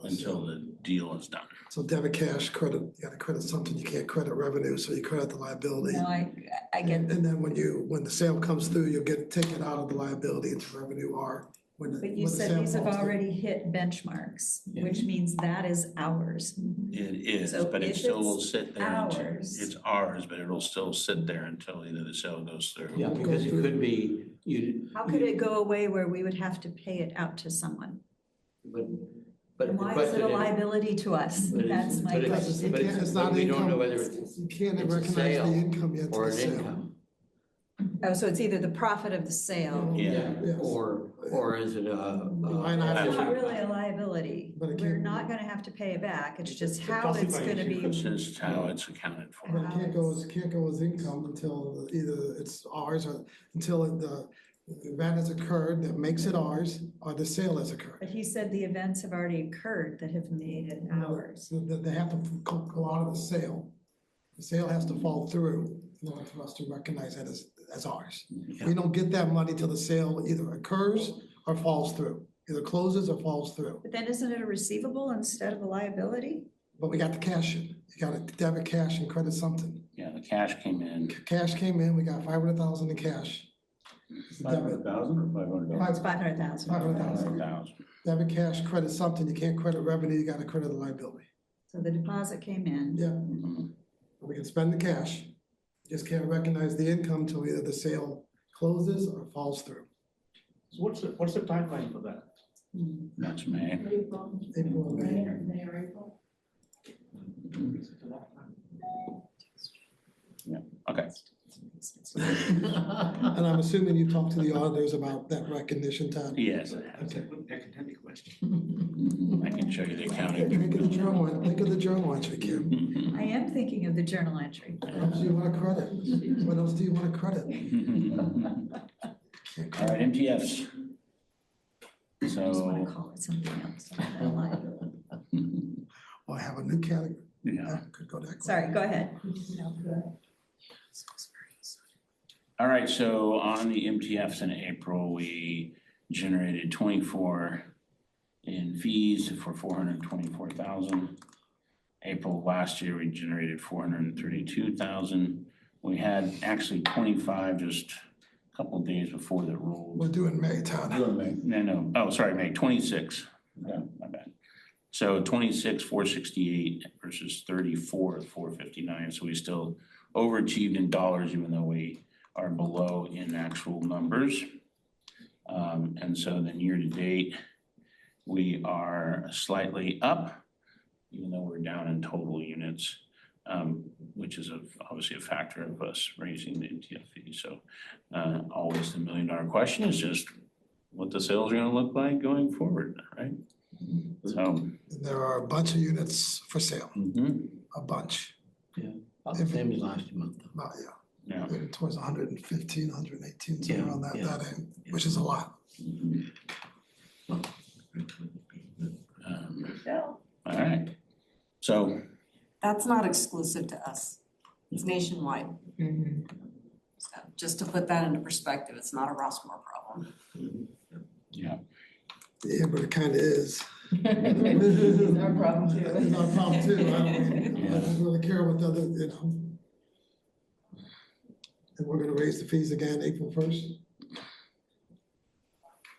until the deal is done. So debit cash, credit, you gotta credit something, you can't credit revenue, so you credit the liability. No, I get, And then when the sale comes through, you'll take it out of the liability into revenue or when the. but you when the said sale these have falls through. already hit benchmarks, which means that is ours. It is, So but it if still will it's sit there. ours- It's ours, but it'll still sit there until either the sale goes through. Yeah, because it could be, How could it go away where we would have to pay it out to someone? but And the why is question it a is. liability to us? But it's- That's my but it's- question. But It's not we don't know income. whether it's You can't it's a recognize the sale income yet to or the an sale. income. Oh, so it's either the profit of the sale. Yeah. Yes. Or is it a? Line item. It's not really a liability. But it We're can't- not gonna have to pay it back. It's just It's a how it's classified gonna issue. It's be. just how it's accounted for. But it can't go as income until either it's ours or until the event has occurred that makes it ours or the sale has occurred. But he said the events have already occurred that have made it ours. So that they have to go out of the sale. The sale has to fall through in order for us to recognize that as ours. We don't get that money till the sale either occurs or falls through, either closes or falls through. But then isn't it a receivable instead of a liability? But we got the cash in. You got to debit cash and credit something. Yeah, the cash came in. Cash came in, we got 500,000 in cash. 500,000 or 500,000? It's 500,000. 500,000. 100,000. Debit cash, credit something. You can't credit revenue, you got to credit the liability. So the deposit came in. Yeah, Mhm. we can spend the cash. Just can't recognize the income till either the sale closes or falls through. So what's the timeline for that? That's May. April, April and May. May or April. Okay. And I'm assuming you talked to the auditors about that recognition time. Yes, That's a good academic question. I can show you the accounting. Think of the journal, think of the journal entry, Kim. I am thinking of the journal entry. What else do you want to credit? What else do you want to credit? All right, MTFs. I just wanna So, call it something else. I don't like it. Oh, I have a new category. yeah. Could go that. quick. Sorry, go ahead. All right, so on the MTFs in April, we generated 24 in fees for 424,000. April of last year, we generated 432,000. We had actually 25 just a couple of days before the rolled. We're doing May, Todd. No, oh, sorry, May 26. Yeah, my bad. So 26, 468 versus 34, 459. So we still overachieved in dollars, even though we are below in actual numbers. And so then year to date, we are slightly up, even though we're down in total units, which is obviously a factor of us raising the MTF fee. So always the $1 million question is just what the sales are gonna look like going forward, right? So. There are a bunch of units for sale, Mhm. a bunch. About the same as last month. About, yeah. Yeah. Towards 115, 118, somewhere Yeah, around that yeah. end, which is a lot. All right, so, That's not exclusive to us. It's nationwide. So just to put that into perspective, it's not a Rossmore problem. yeah, Yeah, but it kind of is. It's our problem too. It's our problem too. I don't really care what the other, And we're gonna raise the fees again April 1st.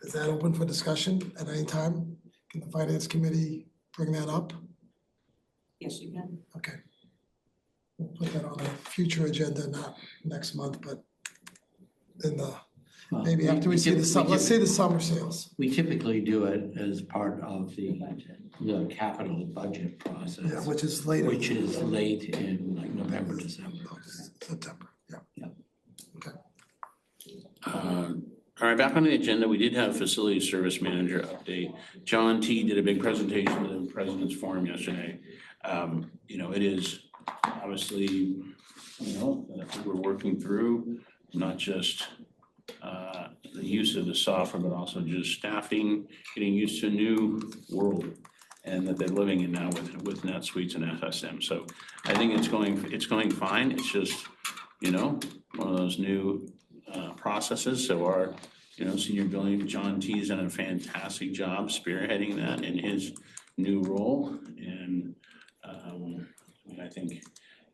Is that open for discussion at any time? Can the finance committee bring that up? Yes, you can. Okay. We'll put that on a future agenda, not next month, but in the, maybe after we see the summer, let's see the summer sales. We typically do it as part of the capital budget Yeah, process, which is later. which is late in like November, December. September, yeah. Yep. Okay. All right, back on the agenda, we did have facility service manager update. John T did a big presentation at the President's Forum yesterday. You know, it is obviously, you know, that we're working through, not just the use of the software, but also just staffing, getting used to a new world and that they're living in now with NetSuites and FSM. So I think it's going fine. It's just, you know, one of those new processes. So our, you know, senior billing, John T has done a fantastic job spearheading that in his new role. And I think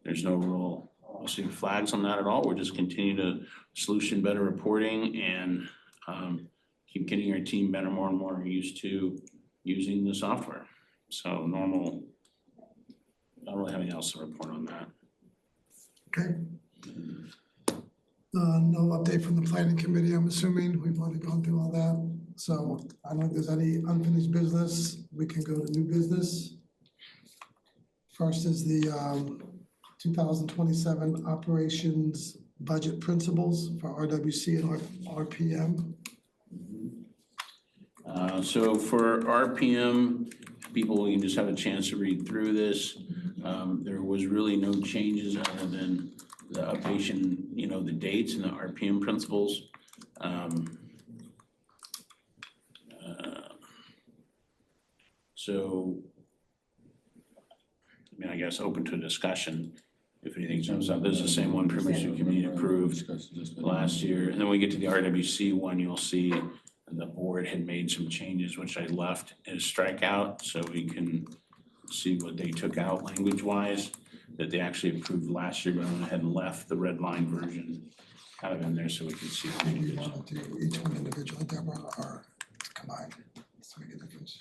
there's no real, obviously, flags on that at all. We're just continue to solution better reporting and keep getting our team better, more and more used to using the software. So normal, I don't really have anything else to report on that. Okay. No update from the planning committee, I'm assuming. We've already gone through all that. So I don't know if there's any unfinished business. We can go to new business. First is the 2027 operations budget principles for RWC and RPM. So for RPM, people, you can just have a chance to read through this. There was really no changes other than the updation, you know, the dates and the RPM principles. So, I mean, I guess open to discussion if anything comes up. This is the same one permission committee approved last year. And then we get to the RWC one, you'll see the board had made some changes, which I left as strikeout, so we can see what they took out language-wise that they actually approved last year, but I went ahead and left the red line version kind of in there so we can see what Do you it is. want to do each one individually, Deborah, or combined? Let's make a difference.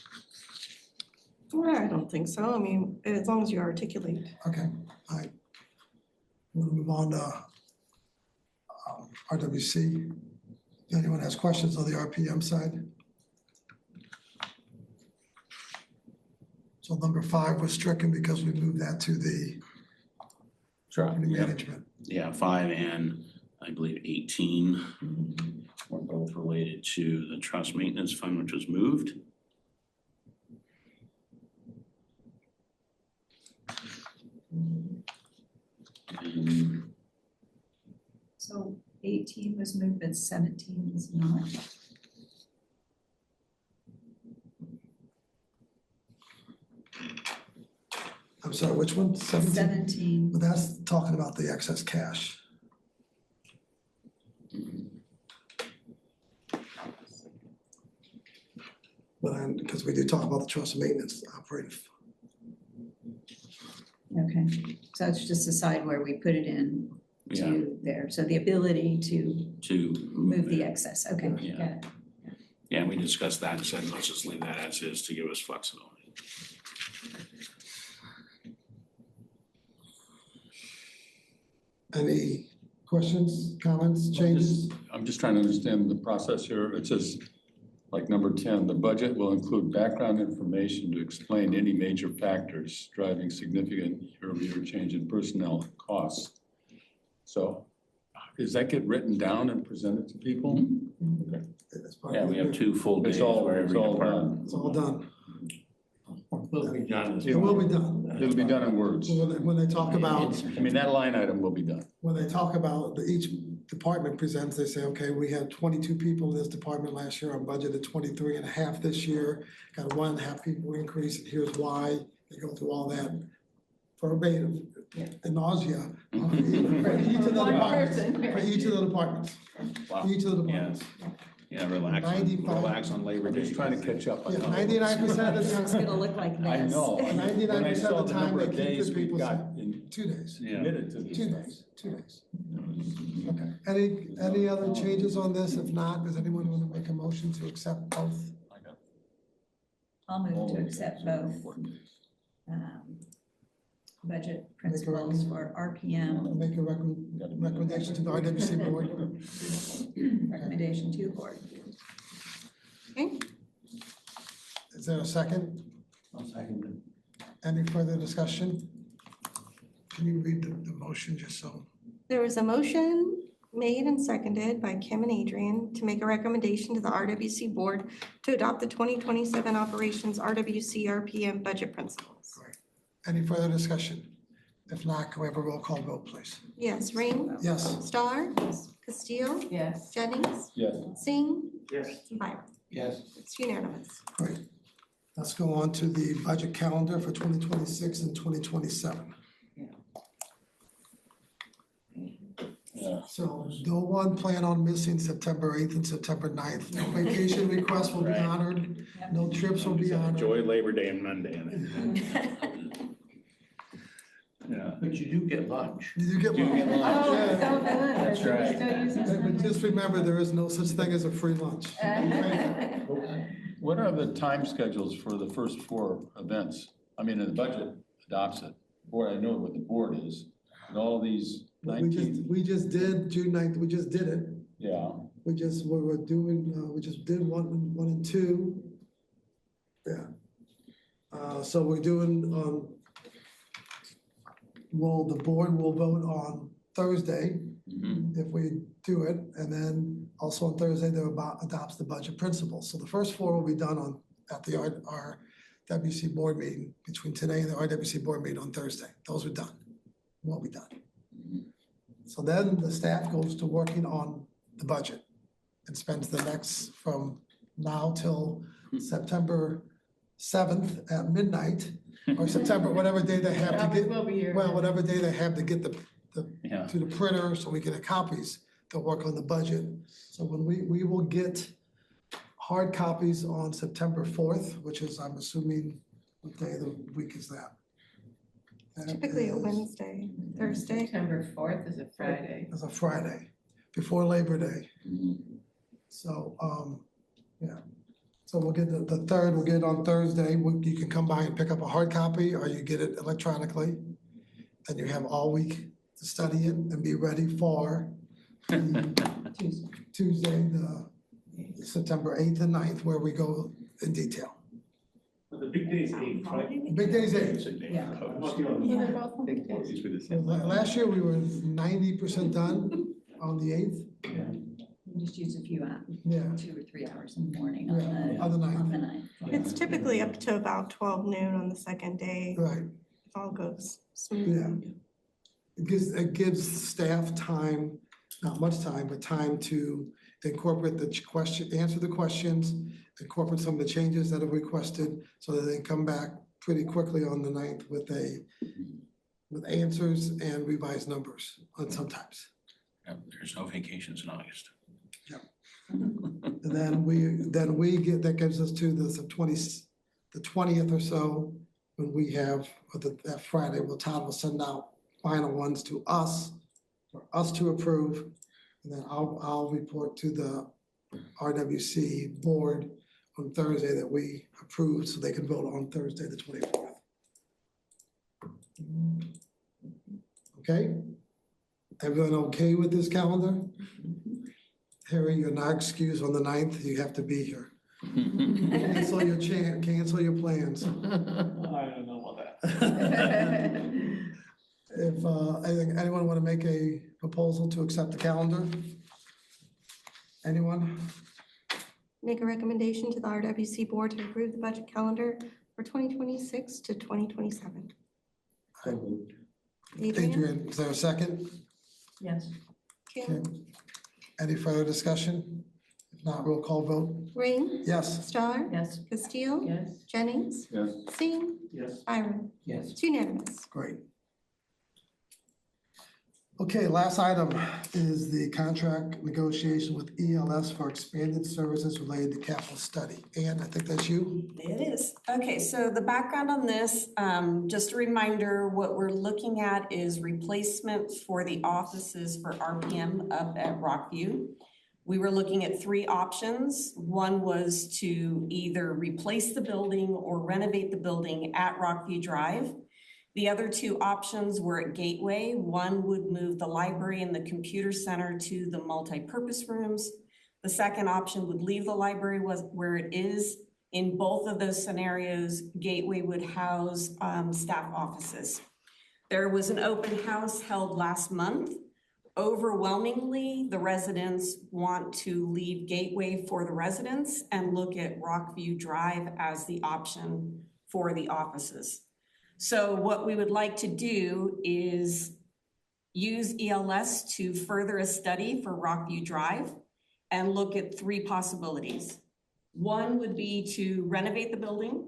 Well, I don't think so. I mean, as long as you articulate. Okay, all right. We'll move on to RWC. If anyone has questions on the RPM side? So number 5 was stricken because we moved that to the property management. Yeah, 5 and I believe 18 were both related to the trust maintenance fund, which was moved. So 18 was moved, but 17 was not. I'm sorry, which one? 17? 17. But that's talking about the excess cash. But then, because we do talk about the trust maintenance operative. Okay, so it's just decide where we put it in to there. So the ability to move the excess. Okay, got it. Yeah, and we discussed that and said, let's just leave that as is to give us flexibility. Any questions, comments, changes? I'm just trying to understand the process here. It says, like number 10, the budget will include background information to explain any major factors driving significant year-over-year change in personnel costs. So does that get written down and presented to people? Okay. Yeah, we have 2 full days where every department. It's all done. Will be done. It will be done. It'll be done in words. So when they talk about, I mean, that line item will be done. when they talk about each department presents, they say, okay, we had 22 people in this department last year, our budget at 23 and a half this year, got a 1.5 people increase, and here's why. They go through all that verbatim, and nausea, for each of the departments, for each of the departments, Wow. each of the departments. Yeah, relax, 95. relax on Labor I'm Day. just trying to catch up. Yeah, 99% of the It's time, gonna look like this. I know. When I 99% saw of the time, number they of keep days the we've people got in 2 days. Yeah. committed to this. 2 days, 2 days. Okay, any other changes on this? If not, does anyone want to make a motion to accept both? I'll move to accept both. budget principles for RPM. Make a recommendation to the RWC board. Recommendation to the board. Okay, Is there a second? I'll second it. Any further discussion? Can you read the motion just so? there was a motion made and seconded by Kim and Adrian to make a recommendation to the RWC board to adopt the 2027 operations RWC RPM budget principles. Any further discussion? If not, can we have a roll call vote, please? Yes, Ring, Yes. Star, Castillo, Yes. Jennings, Yes. Singh, Yes. Byron. Yes. It's unanimous. Great. Let's go on to the budget calendar for 2026 and 2027. Yeah. So no one plan on missing September 8th and September 9th. No vacation requests will be Right. honored. No trips will be honored. Enjoy Labor Day and Monday. Yeah. But you do get lunch. You get You get one. lunch. Oh, Yeah. so good. That's right. Still using some But of just remember, there is no such thing as a free lunch. What are the time schedules for the first 4 events? I mean, the budget adopts it. Board, I know what the board is, and all these 19, We just did June 9th, we just did it. yeah. We just did one and two. Yeah. So we're doing, the board will vote on Thursday Mhm. if we do it. And then also on Thursday, they adopts the budget principles. So the first 4 will be done at the RWC board meeting between today and the RWC board meeting on Thursday. Those are done, will be done. So then the staff goes to working on the budget and spends the next, from now till September 7th at midnight, or September, whatever day they have to Probably get, will be here. well, whatever day they have to get Yeah. to the printer so we get the copies, they'll work on the budget. So when we will get hard copies on September 4th, which is, I'm assuming, what day of the week is that? That Typically a is- Wednesday, Thursday. September 4th is a Friday. It's a Friday, before Labor Day. Mhm. So, yeah. So we'll get the 3rd, we'll get it on Thursday. You can come by and pick up a hard copy, or you get it electronically. And you have all week to study it and be ready for Tuesday, the September 8th and 9th, where we go in detail. But the big day is 8th, right? The big day's 8th. I'm not here on So the- they're both big days. Last year, we were 90% done on the 8th. We just use a few, Yeah, 2 or 3 hours in the morning on Yeah, the, on the 9th. on the 9th. It's typically up to about 12 noon on the second day, right. if all goes smoothly. Yeah. It gives staff time, not much time, but time to incorporate the answer the questions, incorporate some of the changes that are requested, so that they can come back pretty quickly on the 9th with answers and revised numbers on sometimes. Yep, there's no vacations in August. And then that gives us to the 20th or so, when we have, that Friday, Todd will send out final ones to us, for us to approve. And then I'll report to the RWC board on Thursday that we approved, so they can vote on Thursday, the 24th. Okay? Everyone okay with this calendar? Harry, you're not excused on the 9th, you have to be here. Cancel your plans. I don't know about that. If, anyone want to make a proposal to accept the calendar? Anyone? Make a recommendation to the RWC board to approve the budget calendar for 2026 to 2027. Adrian? Adrian, is there a second? Yes. Kim? Okay. Any further discussion? If not, roll call vote. Ring? Yes. Star? Yes. Castillo? Yes. Jennings? Yes. Singh? Yes. Byron? Yes. It's unanimous. Great. Okay, last item is the contract negotiation with ELS for expanded services related to capital study. Ann, I think that's you? It is. Okay, so the background on this, just a reminder, what we're looking at is replacement for the offices for RPM up at Rockview. We were looking at 3 options. One was to either replace the building or renovate the building at Rockview Drive. The other two options were at Gateway. One would move the library and the computer center to the multi-purpose rooms. The second option would leave the library where it is. In both of those scenarios, Gateway would house staff offices. There was an open house held last month. Overwhelmingly, the residents want to leave Gateway for the residents and look at Rockview Drive as the option for the offices. So what we would like to do is use ELS to further a study for Rockview Drive and look at three possibilities. One would be to renovate the building.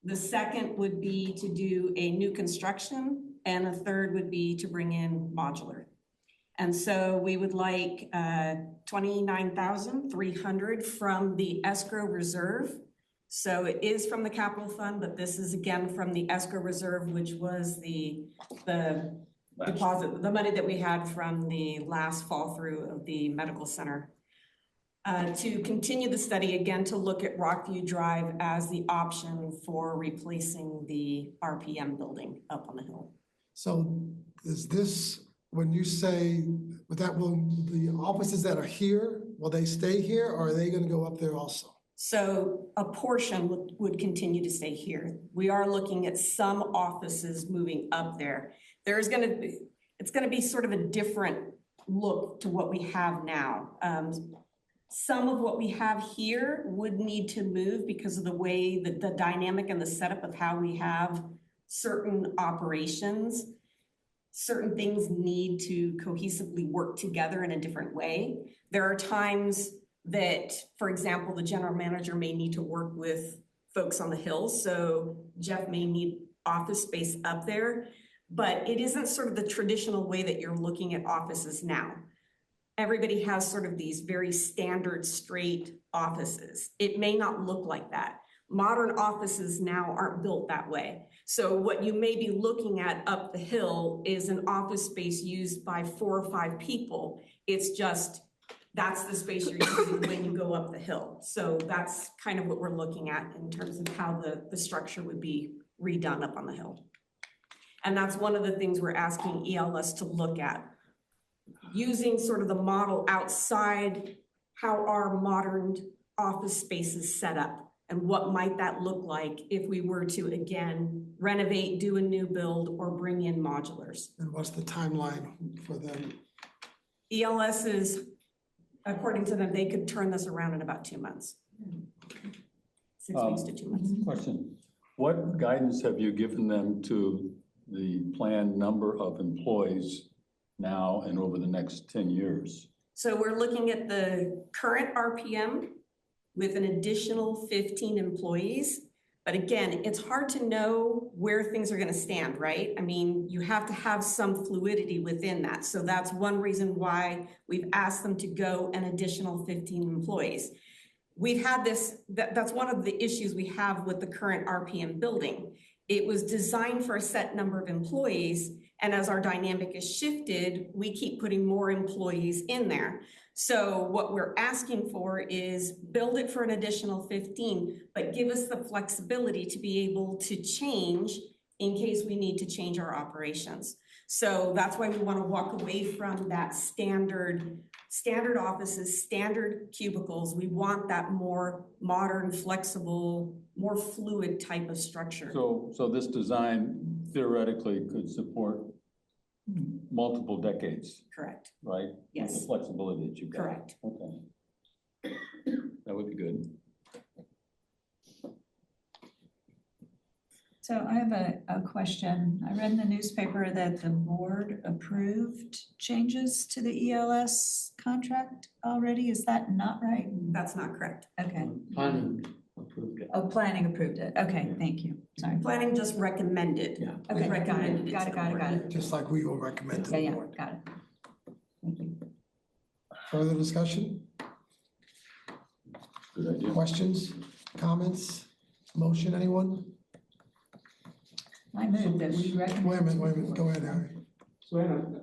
The second would be to do a new construction, and a third would be to bring in modular. And so we would like $29,300 from the escrow reserve. So it is from the capital fund, but this is again from the escrow reserve, which was the deposit, the money that we had from the last fall through of the medical center. To continue the study again, to look at Rockview Drive as the option for replacing the RPM building up on the hill. So is this, when you say, with that, will the offices that are here, will they stay here or are they gonna go up there also? So a portion would continue to stay here. We are looking at some offices moving up there. It's gonna be sort of a different look to what we have now. Some of what we have here would need to move because of the way that the dynamic and the setup of how we have certain operations. Certain things need to cohesively work together in a different way. There are times that, for example, the general manager may need to work with folks on the hill. So Jeff may need office space up there, but it isn't sort of the traditional way that you're looking at offices now. Everybody has sort of these very standard straight offices. It may not look like that. Modern offices now aren't built that way. So what you may be looking at up the hill is an office space used by 4 or 5 people. It's just, that's the space you're using when you go up the hill. So that's kind of what we're looking at in terms of how the structure would be redone up on the hill. And that's one of the things we're asking ELS to look at. Using sort of the model outside how our modern office space is set up and what might that look like if we were to, again, renovate, do a new build, or bring in modulars. And what's the timeline for them? ELS is, according to them, they could turn this around in about 2 months. 6 weeks to 2 months. Question, what guidance have you given them to the planned number of employees now and over the next 10 years? So we're looking at the current RPM with an additional 15 employees. But again, it's hard to know where things are going to stand, right? I mean, you have to have some fluidity within that. So that's one reason why we've asked them to go an additional 15 employees. We've had this, that's one of the issues we have with the current RPM building. It was designed for a set number of employees, and as our dynamic is shifted, we keep putting more employees in there. So what we're asking for is build it for an additional 15, but give us the flexibility to be able to change in case we need to change our operations. So that's why we want to walk away from that standard offices, standard cubicles. We want that more modern, flexible, more fluid type of structure. So this design theoretically could support multiple decades, Correct. right? Yes. With the flexibility that you've got. Correct. Okay. That would be good. So I have a question. I read in the newspaper that the board approved changes to the ELS contract already. Is that not right? That's not correct. Okay. Planning approved it. Oh, planning approved it. Okay, thank you. Sorry. Planning just recommended. Yeah. Okay, got recommended it, it got to it, the got it, board. got it. Just like we will recommend to Yeah, the yeah, board. got it. Thank you. Further discussion, Good idea. questions, comments, motion, anyone? I move that we recommend. Wait a minute, go ahead, Harry. So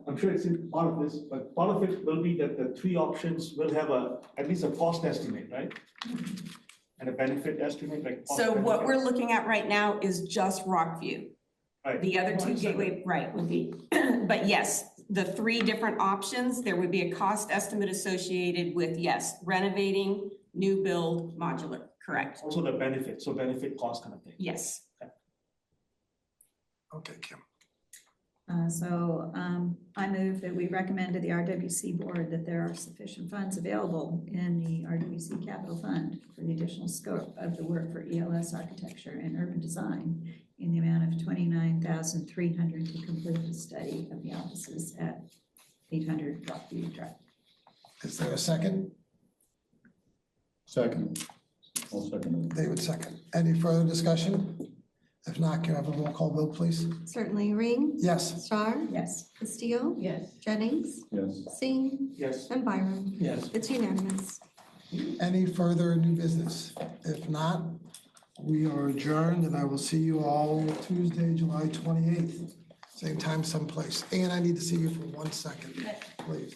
I'm sure it's in part of this, but part of it will be that the 3 options will have at least a cost estimate, right? And a benefit estimate, like. So what we're looking at right now is just Rockview. Right. The other two gateway, right, would be, but yes, the three different options, there would be a cost estimate associated with, yes, renovating, new build, modular, correct? Also the benefit, so benefit cost kind of thing. Yes. Okay, Kim. I move that we recommend to the RWC board that there are sufficient funds available in the RWC capital fund for the additional scope of the work for ELS architecture and urban design in the amount of $29,300 to complete the study of the offices at 800 Rockview Drive. Is there a second? Second. I'll second it. David, second. Any further discussion? If not, can I have a roll call vote, please? Certainly. Ring, Yes. Star, Yes. Castillo, Yes. Jennings, Yes. Singh, Yes. and Byram. Yes. It's unanimous. Any further new business? If not, we are adjourned and I will see you all Tuesday, July 28th. Same time, someplace. And I need to see you for 1 second, please.